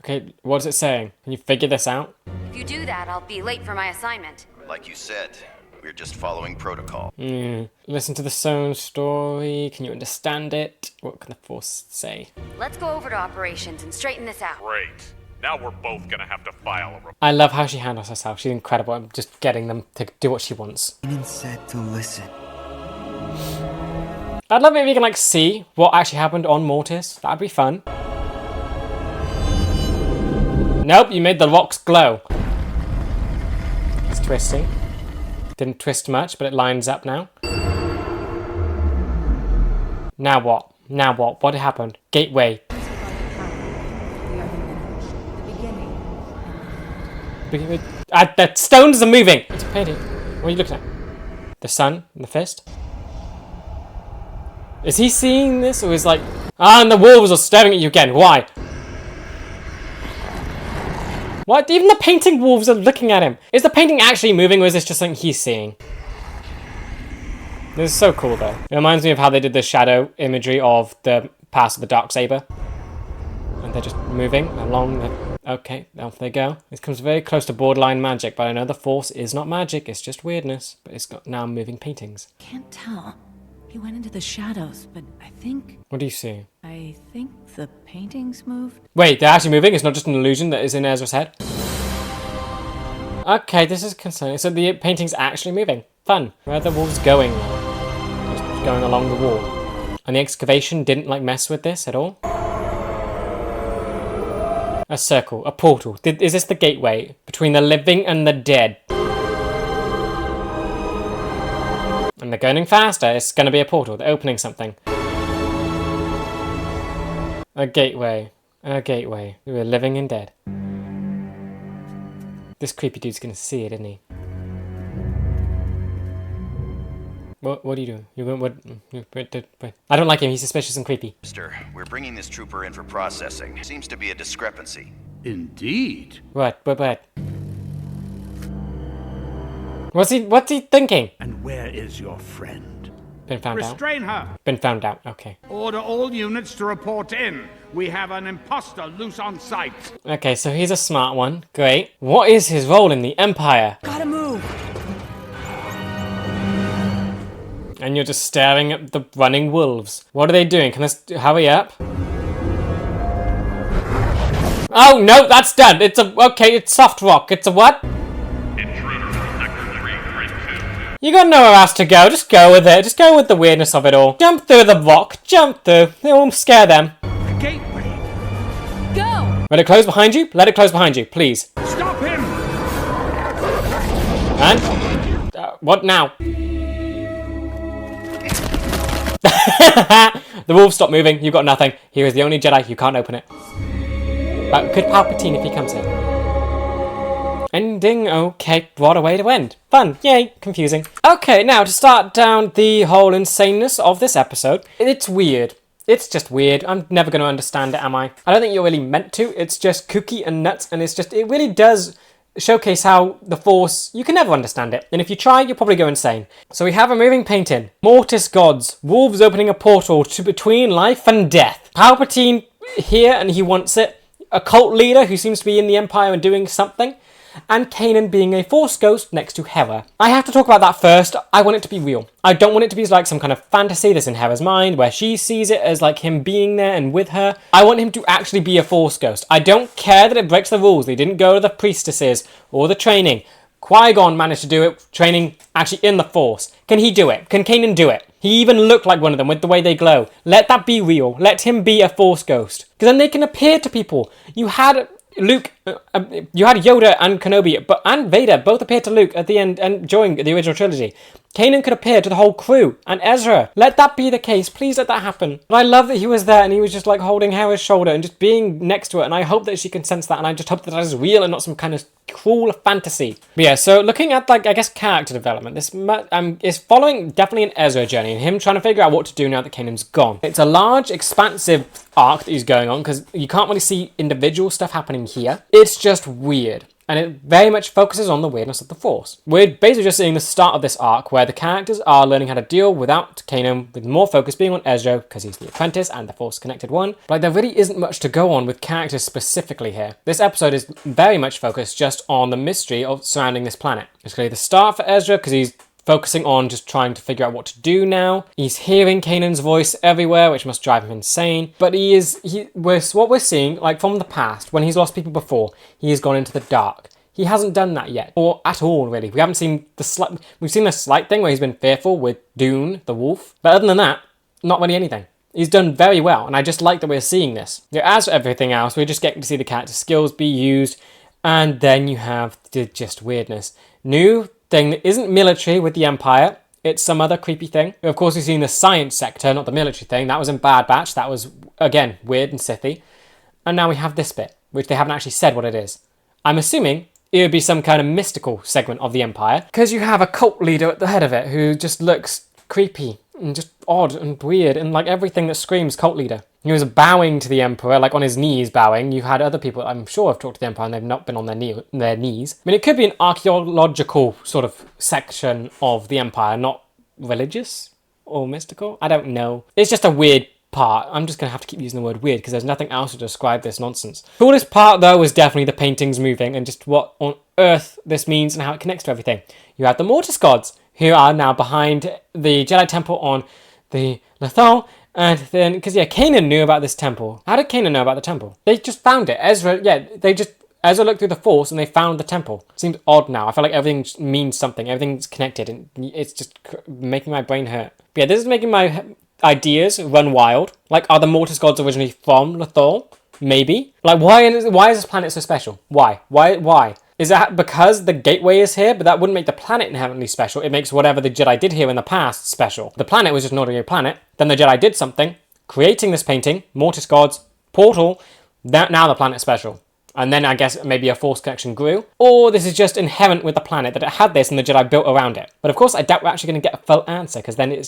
Okay, what is it saying? Can you figure this out? If you do that, I'll be late for my assignment. Like you said, we're just following protocol. Listen to the stone story. Can you understand it? What can the Force say? Let's go over to operations and straighten this out. Great. Now we're both gonna have to file a report. I love how she handles herself. She's incredible. I'm just getting them to do what she wants. Kanan said to listen. I'd love it if you can like see what actually happened on Mortis. That'd be fun. Nope, you made the rocks glow. It's twisting. Didn't twist much, but it lines up now. Now what? Now what? What happened? Gateway. The stones are moving! It's a painting. What are you looking at? The sun and the fist? Is he seeing this or is like... Ah, and the wolves are staring at you again. Why? What? Even the painting wolves are looking at him. Is the painting actually moving or is this just something he's seeing? This is so cool though. It reminds me of how they did the shadow imagery of the pass of the Darksaber. And they're just moving along the... Okay, off they go. This comes very close to borderline magic, but I know the Force is not magic, it's just weirdness. But it's got now moving paintings. Can't tell. He went into the shadows, but I think... What do you see? I I think the paintings moved. Wait, they're actually moving? It's not just an illusion that is in Ezra's head? Okay, this is concerning. So the painting's actually moving. Fun. Where are the wolves going now? Just going along the wall. And the excavation didn't like mess with this at all? A circle, a portal. Is this the gateway between the living and the dead? And they're going faster. It's going to be a portal. They're opening something. A gateway. A gateway. We're living and dead. This creepy dude's going to see it, isn't he? What are you doing? I don't like him. He's suspicious and creepy. Mister, we're bringing this trooper in for processing. Seems to be a discrepancy. Indeed. What? What's he thinking? And where is your friend? Been found out. Restrain her. Been found out. Okay. Order all units to report in. We have an imposter loose on site. Okay, so he's a smart one. Great. What is his role in the Empire? Gotta move. And you're just staring at the running wolves. What are they doing? Can this hurry up? Oh no, that's done. It's soft rock. It's a what? You got nowhere else to go. Just go with it. Just go with the weirdness of it all. Jump through the rock. Jump through. It won't scare them. The gateway. Go! Let it close behind you. Let it close behind you, please. Stop him! And? What now? The wolves stop moving. You've got nothing. Here is the only Jedi. You can't open it. Could Palpatine if he comes in. Ending. Okay, what a way to end. Fun. Yay. Confusing. Okay, now to start down the whole insaneness of this episode. It's weird. It's just weird. I'm never going to understand it, am I? I don't think you're really meant to. It's just kooky and nuts, and it really does showcase how the Force, you can never understand it. And if you try, you'll probably go insane. So we have a moving painting. Mortis gods. Wolves opening a portal to between life and death. Palpatine here, and he wants it. A cult leader who seems to be in the Empire and doing something. And Kanan being a Force ghost next to Hera. I have to talk about that first. I want it to be real. I don't want it to be like some kind of fantasy that's in Hera's mind where she sees it as like him being there and with her. I want him to actually be a Force ghost. I don't care that it breaks the rules. They didn't go to the priestesses or the training. Qui-Gon managed to do it, training actually in the Force. Can he do it? Can Kanan do it? He even looked like one of them with the way they glow. Let that be real. Let him be a Force ghost. Because then they can appear to people. You had Luke, you had Yoda and Kenobi, and Vader both appeared to Luke at the end and during the original trilogy. Kanan could appear to the whole crew, and Ezra. Let that be the case. Please let that happen. And I love that he was there and he was just like holding Hera's shoulder and just being next to her, and I hope that she can sense that, and I just hope that is real and not some kind of cruel fantasy. But yeah, so looking at like, I guess, character development, this is following definitely an Ezra journey and him trying to figure out what to do now that Kanan's gone. It's a large, expansive arc that he's going on because you can't really see individual stuff happening here. It's just weird. And it very much focuses on the weirdness of the Force. We're basically just seeing the start of this arc where the characters are learning how to deal without Kanan, with more focus being on Ezra because he's the apprentice and the Force-connected one. Like, there really isn't much to go on with characters specifically here. This episode is very much focused just on the mystery of surrounding this planet. It's clearly the start for Ezra because he's focusing on just trying to figure out what to do now. He's hearing Kanan's voice everywhere, which must drive him insane. But what we're seeing, like from the past, when he's lost people before, he has gone into the dark. He hasn't done that yet, or at all, really. We haven't seen we've seen a slight thing where he's been fearful with Dume, the wolf. But other than that, not really anything. He's done very well, and I just like that we're seeing this. As for everything else, we're just getting to see the character's skills be used, and then you have the just weirdness. New thing that isn't military with the Empire. It's some other creepy thing. Of course, we've seen the science sector, not the military thing. That was in Bad Batch. That was, again, weird and Sithy. And now we have this bit, which they haven't actually said what it is. I'm assuming it would be some kind of mystical segment of the Empire, because you have a cult leader at the head of it who just looks creepy and just odd and weird and like everything that screams cult leader. He was bowing to the Emperor, like on his knees bowing. You had other people, I'm sure, have talked to the Empire and they've not been on their knees. I mean, it could be an archaeological sort of section of the Empire, not religious or mystical. I don't know. It's just a weird part. I'm just going to have to keep using the word weird because there's nothing else to describe this nonsense. The coolest part, though, was definitely the paintings moving and just what on earth this means and how it connects to everything. You have the Mortis gods, who are now behind the Jedi Temple on the LOTHAL, And then, because yeah, Kanan knew about this temple. How did Kanan know about the temple? They just found it. Ezra looked through the Force and they found the temple. Seems odd now. I feel like everything means something. Everything's connected and it's just making my brain hurt. But yeah, this is making my ideas run wild. Like, are the Mortis gods originally from Lothal? Maybe. Like, why is this planet so special? Why? Is that because the gateway is here? But that wouldn't make the planet inherently special. It makes whatever the Jedi did here in the past special. The planet was just an ordinary planet. Then the Jedi did something, creating this painting, Mortis gods, portal. Now the planet's special. And then I guess maybe a Force connection grew. Or this is just inherent with the planet that it had this and the Jedi built around it. But of course, I doubt we're actually going to get a full answer because then it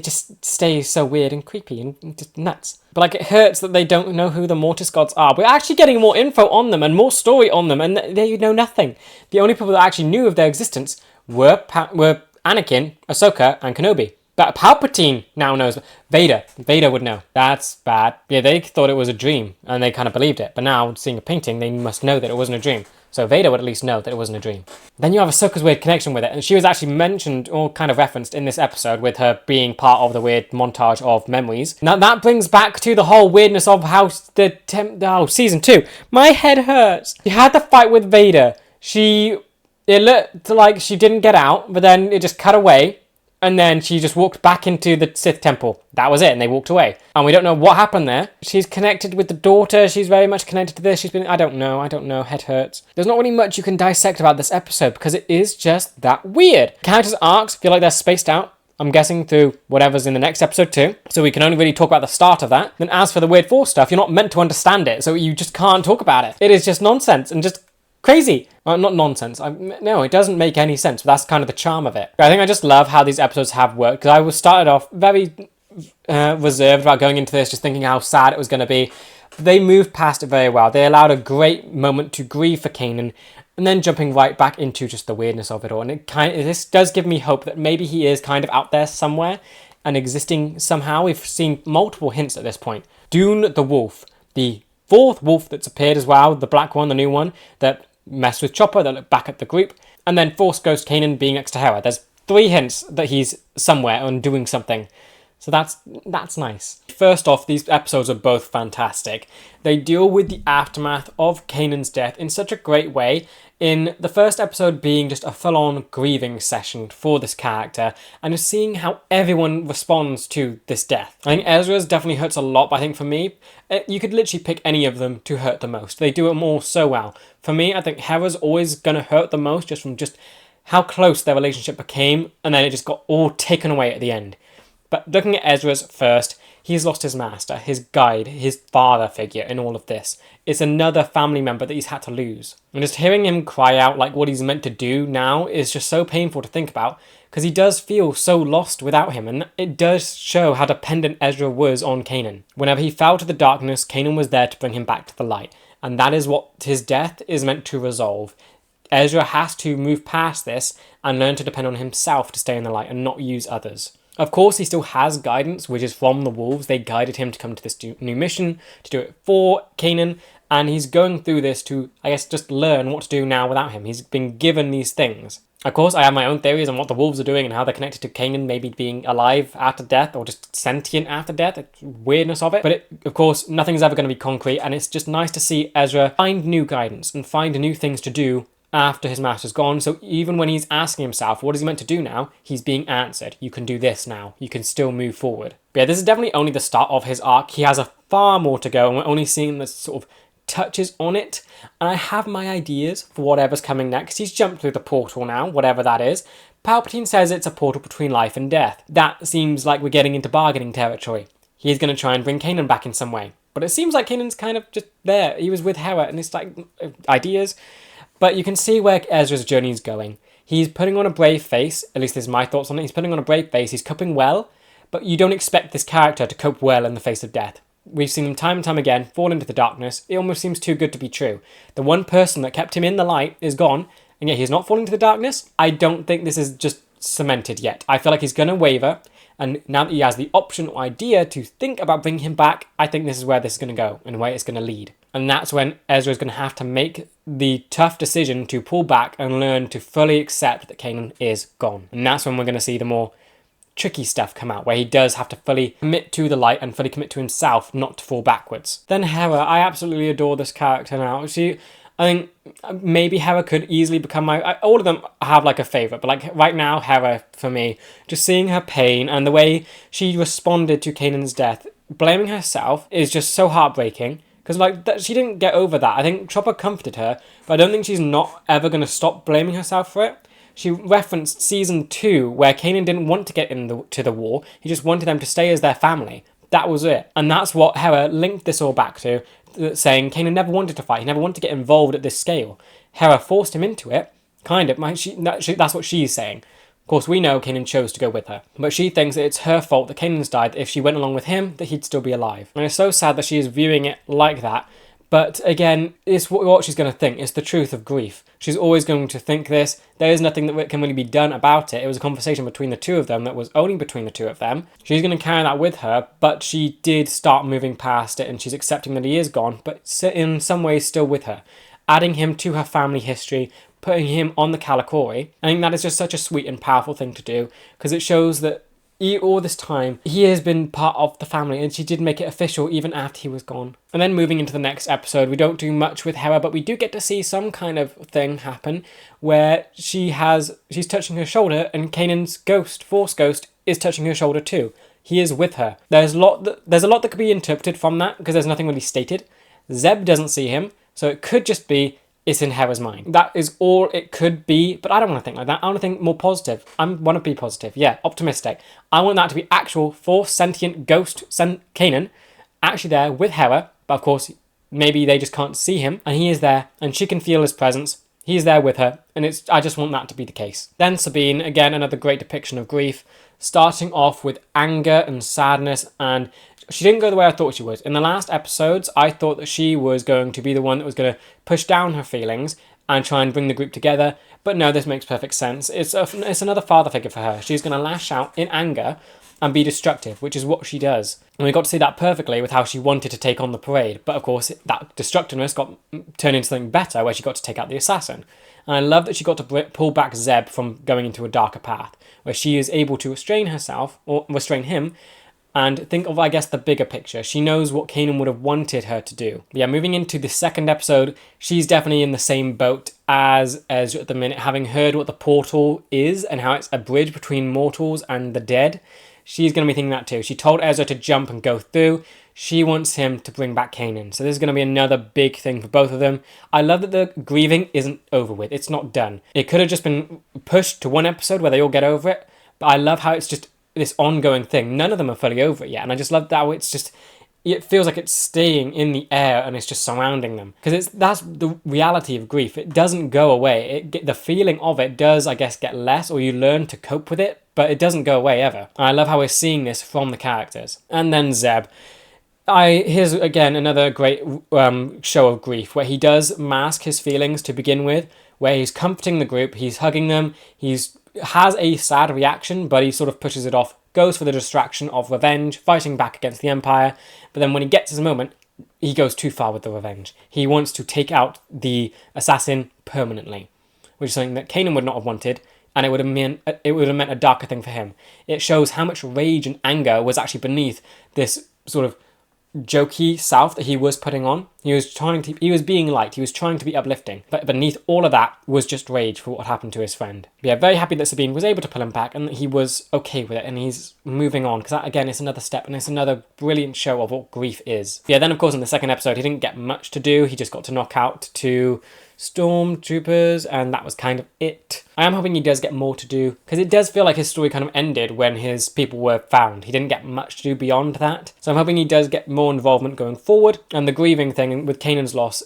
just stays so weird and creepy and just nuts. But like, it hurts that they don't know who the Mortis gods are. We're actually getting more info on them and more story on them, and they know nothing. The only people that actually knew of their existence were Anakin, Ahsoka, and Kenobi. But Palpatine now knows. Vader would know. That's bad. Yeah, they thought it was a dream, and they kind of believed it. But now, seeing a painting, they must know that it wasn't a dream. So Vader would at least know that it wasn't a dream. Then you have Ahsoka's weird connection with it, and she was actually mentioned or kind of referenced in this episode with her being part of the weird montage of memories. Now that brings back to the whole weirdness of how season 2. My head hurts. She had the fight with Vader. It looked like she didn't get out, but then it just cut away. And then she just walked back into the Sith temple. That was it, and they walked away. And we don't know what happened there. She's connected with the daughter. She's very much connected to this. I don't know. Head hurts. There's not really much you can dissect about this episode because it is just that weird. Characters' arcs feel like they're spaced out. I'm guessing through whatever's in the next episode too. So we can only really talk about the start of that. Then as for the weird Force stuff, you're not meant to understand it. So you just can't talk about it. It is just nonsense and just crazy. Not nonsense. No, it doesn't make any sense, but that's kind of the charm of it. I think I just love how these episodes have worked, because I was started off very reserved about going into this, just thinking how sad it was going to be. But they moved past it very well. They allowed a great moment to grieve for Kanan, and then jumping right back into just the weirdness of it all. And this does give me hope that maybe he is kind of out there somewhere and existing somehow. We've seen multiple hints at this point. Dume the wolf, the 4th wolf that's appeared as well, the black one, the new one, that messed with Chopper, that looked back at the group, and then Force Ghost Kanan being next to Hera. There's 3 hints that he's somewhere and doing something. So that's nice. First off, these episodes are both fantastic. They deal with the aftermath of Kanan's death in such a great way, in the first episode being just a full-on grieving session for this character, and just seeing how everyone responds to this death. I think Ezra's definitely hurts a lot, but I think for me, you could literally pick any of them to hurt the most. They do it all so well. For me, I think Hera's always going to hurt the most, just from how close their relationship became, and then it just got all taken away at the end. But looking at Ezra's first, he's lost his master, his guide, his father figure in all of this. It's another family member that he's had to lose. And just hearing him cry out like what he's meant to do now is just so painful to think about, because he does feel so lost without him, and it does show how dependent Ezra was on Kanan. Whenever he fell to the darkness, Kanan was there to bring him back to the light, and that is what his death is meant to resolve. Ezra has to move past this and learn to depend on himself to stay in the light and not use others. Of course, he still has guidance, which is from the wolves. They guided him to come to this new mission, to do it for Kanan, and he's going through this to, I guess, just learn what to do now without him. He's been given these things. Of course, I have my own theories on what the wolves are doing and how they're connected to Kanan maybe being alive after death or just sentient after death. It's weirdness of it. But of course, nothing's ever going to be concrete, and it's just nice to see Ezra find new guidance and find new things to do after his master's gone. So even when he's asking himself, what is he meant to do now? He's being answered. You can do this now. You can still move forward. But yeah, this is definitely only the start of his arc. He has a far more to go, and we're only seeing the sort of touches on it. And I have my ideas for whatever's coming next. He's jumped through the portal now, whatever that is. Palpatine says it's a portal between life and death. That seems like we're getting into bargaining territory. He's going to try and bring Kanan back in some way. But it seems like Kanan's kind of just there. He was with Hera, and it's like ideas. But you can see where Ezra's journey is going. He's putting on a brave face, at least this is my thoughts on it. He's putting on a brave face, he's coping well, but you don't expect this character to cope well in the face of death. We've seen him time and time again fall into the darkness. It almost seems too good to be true. The one person that kept him in the light is gone, and yet he's not falling into the darkness. I don't think this is just cemented yet. I feel like he's going to waver, and now that he has the option or idea to think about bringing him back, I think this is where this is going to go and where it's going to lead. And that's when Ezra is going to have to make the tough decision to pull back and learn to fully accept that Kanan is gone. And that's when we're going to see the more tricky stuff come out, where he does have to fully commit to the light and fully commit to himself, not to fall backwards. Then Hera, I absolutely adore this character now. I think maybe Hera could easily become all of them have like a favourite, but like right now, Hera, for me, just seeing her pain and the way she responded to Kanan's death, blaming herself, is just so heartbreaking. Because like she didn't get over that. I think Chopper comforted her, but I don't think she's not ever going to stop blaming herself for it. She referenced season 2, where Kanan didn't want to get to the war. He just wanted them to stay as their family. That was it. And that's what Hera linked this all back to, saying Kanan never wanted to fight. He never wanted to get involved at this scale. Hera forced him into it, kind of. That's what she's saying. Of course, we know Kanan chose to go with her. But she thinks that it's her fault that Kanan's died, that if she went along with him, that he'd still be alive. And it's so sad that she is viewing it like that. But again, it's what she's going to think. It's the truth of grief. She's always going to think this. There is nothing that can really be done about it. It was a conversation between the two of them that was only between the two of them. She's going to carry that with her, but she did start moving past it, and she's accepting that he is gone, but in some ways still with her. Adding him to her family history, putting him on the Kalikori. I think that is just such a sweet and powerful thing to do, because it shows that all this time, he has been part of the family, and she did make it official even after he was gone. And then moving into the next episode, we don't do much with Hera, but we do get to see some kind of thing happen where she's touching her shoulder, and Kanan's Force Ghost, is touching her shoulder too. He is with her. There's a lot that could be interpreted from that, because there's nothing really stated. Zeb doesn't see him, so it could just be it's in Hera's mind. That is all it could be, but I don't want to think like that. I want to think more positive. I want to be positive. Yeah, optimistic. I want that to be actual Force sentient ghost Kanan actually there with Hera, but of course, maybe they just can't see him, and he is there, and she can feel his presence. He's there with her, and I just want that to be the case. Then Sabine, again, another great depiction of grief, starting off with anger and sadness, and she didn't go the way I thought she would. In the last episodes, I thought that she was going to be the one that was going to push down her feelings and try and bring the group together. But no, this makes perfect sense. It's another father figure for her. She's going to lash out in anger and be destructive, which is what she does. And we got to see that perfectly with how she wanted to take on the parade. But of course, that destructiveness got turned into something better, where she got to take out the assassin. And I love that she got to pull back Zeb from going into a darker path, where she is able to restrain herself, or restrain him, and think of, I guess, the bigger picture. She knows what Kanan would have wanted her to do. But yeah, moving into the second episode, she's definitely in the same boat as Ezra at the minute, having heard what the portal is and how it's a bridge between mortals and the dead. She's going to be thinking that too. She told Ezra to jump and go through. She wants him to bring back Kanan. So this is going to be another big thing for both of them. I love that the grieving isn't over with. It's not done. It could have just been pushed to one episode where they all get over it. But I love how it's just this ongoing thing. None of them are fully over it yet, and I just love that it feels like it's staying in the air and it's just surrounding them, because that's the reality of grief. It doesn't go away. The feeling of it does, I guess, get less, or you learn to cope with it, but it doesn't go away ever. And I love how we're seeing this from the characters. And then Zeb, here's again another great show of grief, where he does mask his feelings to begin with, where he's comforting the group, he's hugging them, has a sad reaction, but he sort of pushes it off, goes for the distraction of revenge, fighting back against the Empire. But then when he gets his moment, he goes too far with the revenge. He wants to take out the assassin permanently, which is something that Kanan would not have wanted, and it would have meant a darker thing for him. It shows how much rage and anger was actually beneath this sort of jokey self that he was putting on. He was being light, he was trying to be uplifting, but beneath all of that was just rage for what happened to his friend. But yeah, very happy that Sabine was able to pull him back and that he was okay with it, and he's moving on, because that again is another step, and it's another brilliant show of what grief is. But yeah, then of course in the second episode he didn't get much to do. He just got to knock out 2 stormtroopers, and that was kind of it. I am hoping he does get more to do, because it does feel like his story kind of ended when his people were found. He didn't get much to do beyond that, so I'm hoping he does get more involvement going forward. And the grieving thing with Kanan's loss,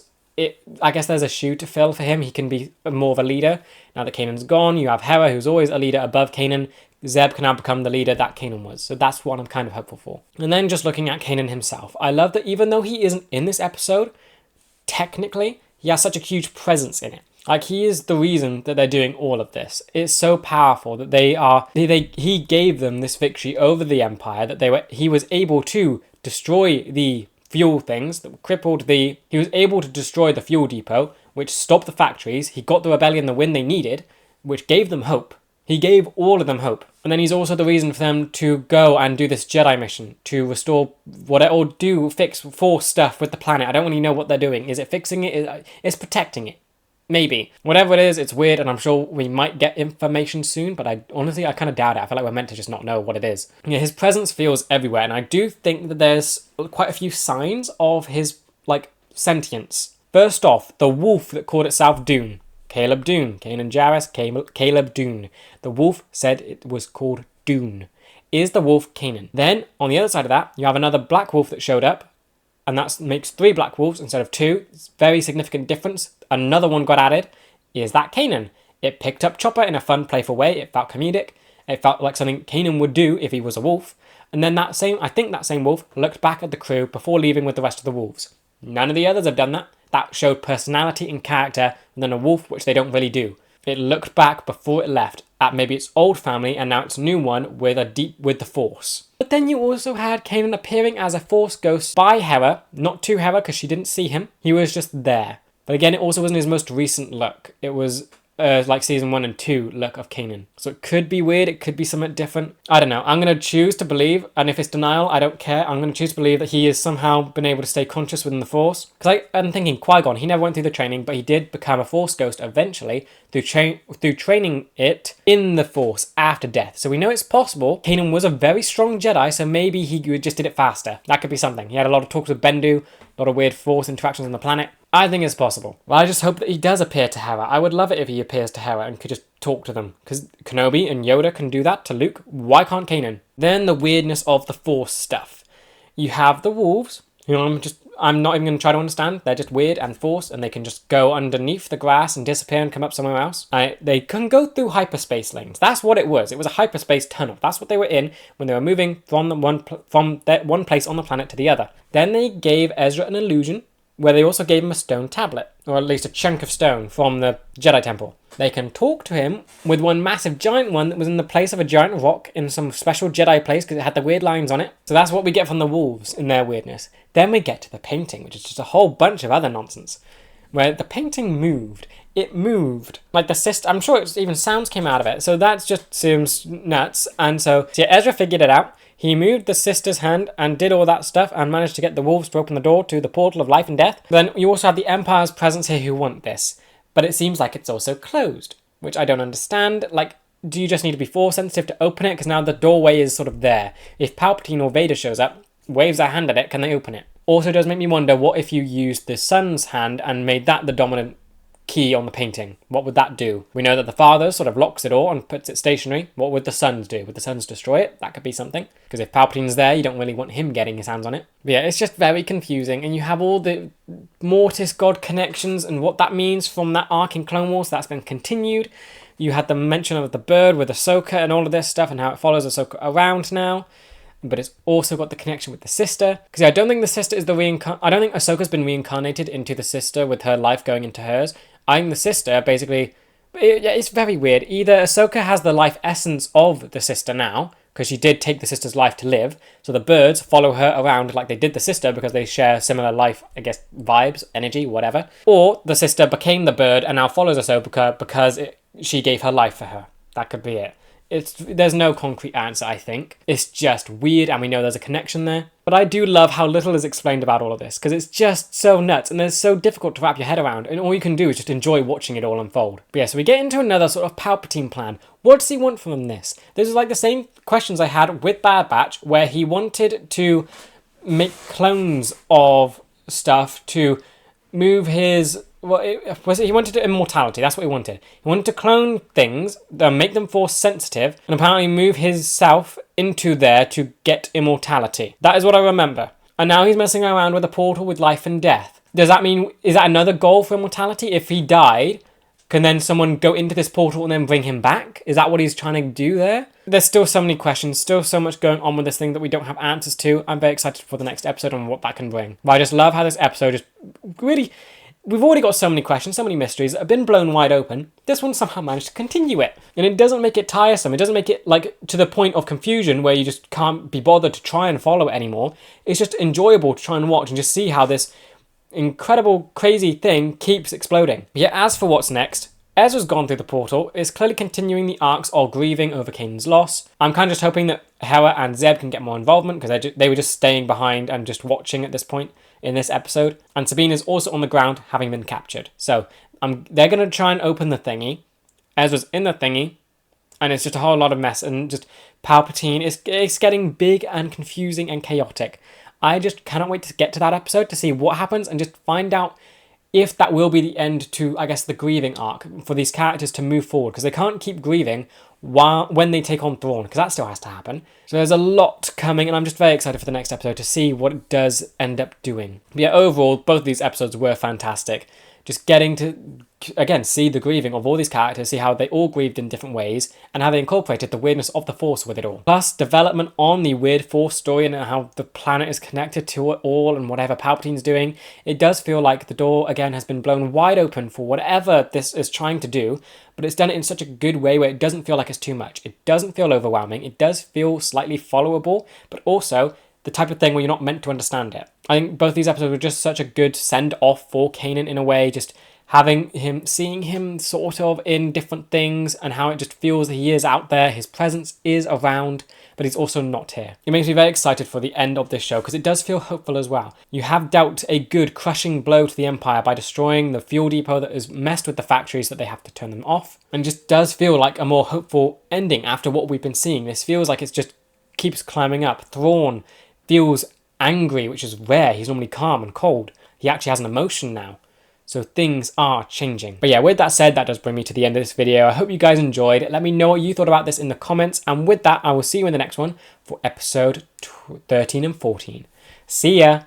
I guess there's a shoe to fill for him. He can be more of a leader. Now that Kanan's gone, you have Hera, who's always a leader above Kanan. Zeb can now become the leader that Kanan was. So that's what I'm kind of hopeful for. And then just looking at Kanan himself, I love that even though he isn't in this episode, technically, he has such a huge presence in it. Like, he is the reason that they're doing all of this. It's so powerful that he gave them this victory over the Empire, that he was able to destroy the fuel things that crippled he was able to destroy the fuel depot, which stopped the factories. He got the rebellion the win they needed, which gave them hope. He gave all of them hope. And then he's also the reason for them to go and do this Jedi mission to restore or fix Force stuff with the planet. I don't really know what they're doing. Is it fixing it? Is protecting it? Maybe. Whatever it is, it's weird, and I'm sure we might get information soon, but I kind of doubt it. I feel like we're meant to just not know what it is. Yeah, his presence feels everywhere, and I do think that there's quite a few signs of his, like, sentience. First off, the wolf that called itself Dume. Caleb Dune. Kanan Jarrus, Caleb Dune. The wolf said it was called Dune. Is the wolf Kanan? Then, on the other side of that, you have another black wolf that showed up, and that makes 3 black wolves instead of 2. It's a very significant difference. Another one got added. Is that Kanan? It picked up Chopper in a fun, playful way. It felt comedic. It felt like something Kanan would do if he was a wolf. And then I think that same wolf looked back at the crew before leaving with the rest of the wolves. None of the others have done that. That showed personality and character than a wolf, which they don't really do. It looked back before it left at maybe its old family and now its new one with the Force. But then you also had Kanan appearing as a Force ghost by Hera, not to Hera because she didn't see him. He was just there. But again, it also wasn't his most recent look. It was like season 1 and 2 look of Kanan. So it could be weird, it could be something different. I don't know. I'm going to choose to believe, and if it's denial, I don't care. I'm going to choose to believe that he has somehow been able to stay conscious within the Force. Because I'm thinking Qui-Gon, he never went through the training, but he did become a Force ghost eventually through training it in the Force after death. So we know it's possible. Kanan was a very strong Jedi, so maybe he just did it faster. That could be something. He had a lot of talks with Bendu, a lot of weird Force interactions on the planet. I think it's possible. Well, I just hope that he does appear to Hera. I would love it if he appears to Hera and could just talk to them. Because Kenobi and Yoda can do that to Luke. Why can't Kanan? Then the weirdness of the Force stuff. You have the wolves, who I'm not even going to try to understand. They're just weird and Force, and they can just go underneath the grass and disappear and come up somewhere else. They can go through hyperspace lanes. That's what it was. It was a hyperspace tunnel. That's what they were in when they were moving from one place on the planet to the other. Then they gave Ezra an illusion, where they also gave him a stone tablet, or at least a chunk of stone from the Jedi Temple. They can talk to him with one massive giant one that was in the place of a giant rock in some special Jedi place because it had the weird lines on it. So that's what we get from the wolves in their weirdness. Then we get to the painting, which is just a whole bunch of other nonsense, where the painting moved. It moved. Like the sister, I'm sure even sounds came out of it, so that just seems nuts. And so Ezra figured it out. He moved the sister's hand and did all that stuff and managed to get the wolves to open the door to the portal of life and death. Then you also have the Empire's presence here who want this. But it seems like it's also closed, which I don't understand. Like, do you just need to be Force sensitive to open it? Because now the doorway is sort of there. If Palpatine or Vader shows up, waves their hand at it, can they open it? Also does make me wonder, what if you used the son's hand and made that the dominant key on the painting? What would that do? We know that the father sort of locks it all and puts it stationary. What would the sons do? Would the sons destroy it? That could be something. Because if Palpatine's there, you don't really want him getting his hands on it. But yeah, it's just very confusing. And you have all the Mortis God connections and what that means from that arc in Clone Wars. That's been continued. You had the mention of the bird with Ahsoka and all of this stuff and how it follows Ahsoka around now. But it's also got the connection with the sister. Because I don't think the sister is I don't think Ahsoka's been reincarnated into the sister with her life going into hers. I think the sister basically, it's very weird. Either Ahsoka has the life essence of the sister now, because she did take the sister's life to live, so the birds follow her around like they did the sister because they share similar life, I guess, vibes, energy, whatever. Or the sister became the bird and now follows Ahsoka because she gave her life for her. That could be it. There's no concrete answer, I think. It's just weird, and we know there's a connection there. But I do love how little is explained about all of this, because it's just so nuts, and it's so difficult to wrap your head around, and all you can do is just enjoy watching it all unfold. But yeah, so we get into another sort of Palpatine plan. What does he want from this? This is like the same questions I had with Bad Batch, where he wanted to make clones of stuff to move his... he wanted immortality. That's what he wanted. He wanted to clone things, make them Force sensitive, and apparently move his self into there to get immortality. That is what I remember. And now he's messing around with a portal with life and death. Does that mean, is that another goal for immortality? If he died, can then someone go into this portal and then bring him back? Is that what he's trying to do there? There's still so many questions, still so much going on with this thing that we don't have answers to. I'm very excited for the next episode on what that can bring. But I just love how this episode just really... We've already got so many questions, so many mysteries that have been blown wide open. This one somehow managed to continue it. And it doesn't make it tiresome. It doesn't make it like to the point of confusion where you just can't be bothered to try and follow it anymore. It's just enjoyable to try and watch and just see how this incredible, crazy thing keeps exploding. But yeah, as for what's next, Ezra's gone through the portal, is clearly continuing the arcs of grieving over Kanan's loss. I'm kind of just hoping that Hera and Zeb can get more involvement, because they were just staying behind and just watching at this point in this episode. And Sabine is also on the ground, having been captured. So they're going to try and open the thingy. Ezra's in the thingy, and it's just a whole lot of mess, and just Palpatine is getting big and confusing and chaotic. I just cannot wait to get to that episode to see what happens and just find out if that will be the end to, I guess, the grieving arc for these characters to move forward, because they can't keep grieving when they take on Thrawn, because that still has to happen. So there's a lot coming, and I'm just very excited for the next episode to see what it does end up doing. But yeah, overall, both of these episodes were fantastic. Just getting to, again, see the grieving of all these characters, see how they all grieved in different ways, and how they incorporated the weirdness of the Force with it all. Plus, development on the weird Force story and how the planet is connected to it all and whatever Palpatine's doing. It does feel like the door, again, has been blown wide open for whatever this is trying to do, but it's done it in such a good way where it doesn't feel like it's too much. It doesn't feel overwhelming. It does feel slightly followable, but also the type of thing where you're not meant to understand it. I think both these episodes were just such a good send-off for Kanan in a way, just seeing him sort of in different things, and how it just feels that he is out there, his presence is around, but he's also not here. It makes me very excited for the end of this show, because it does feel hopeful as well. You have dealt a good crushing blow to the Empire by destroying the fuel depot that has messed with the factories that they have to turn them off, and just does feel like a more hopeful ending after what we've been seeing. This feels like it's just keeps climbing up. Thrawn feels angry, which is rare. He's normally calm and cold. He actually has an emotion now. So things are changing. But yeah, with that said, that does bring me to the end of this video. I hope you guys enjoyed. Let me know what you thought about this in the comments. And with that, I will see you in the next one for episode 13 and 14. See ya!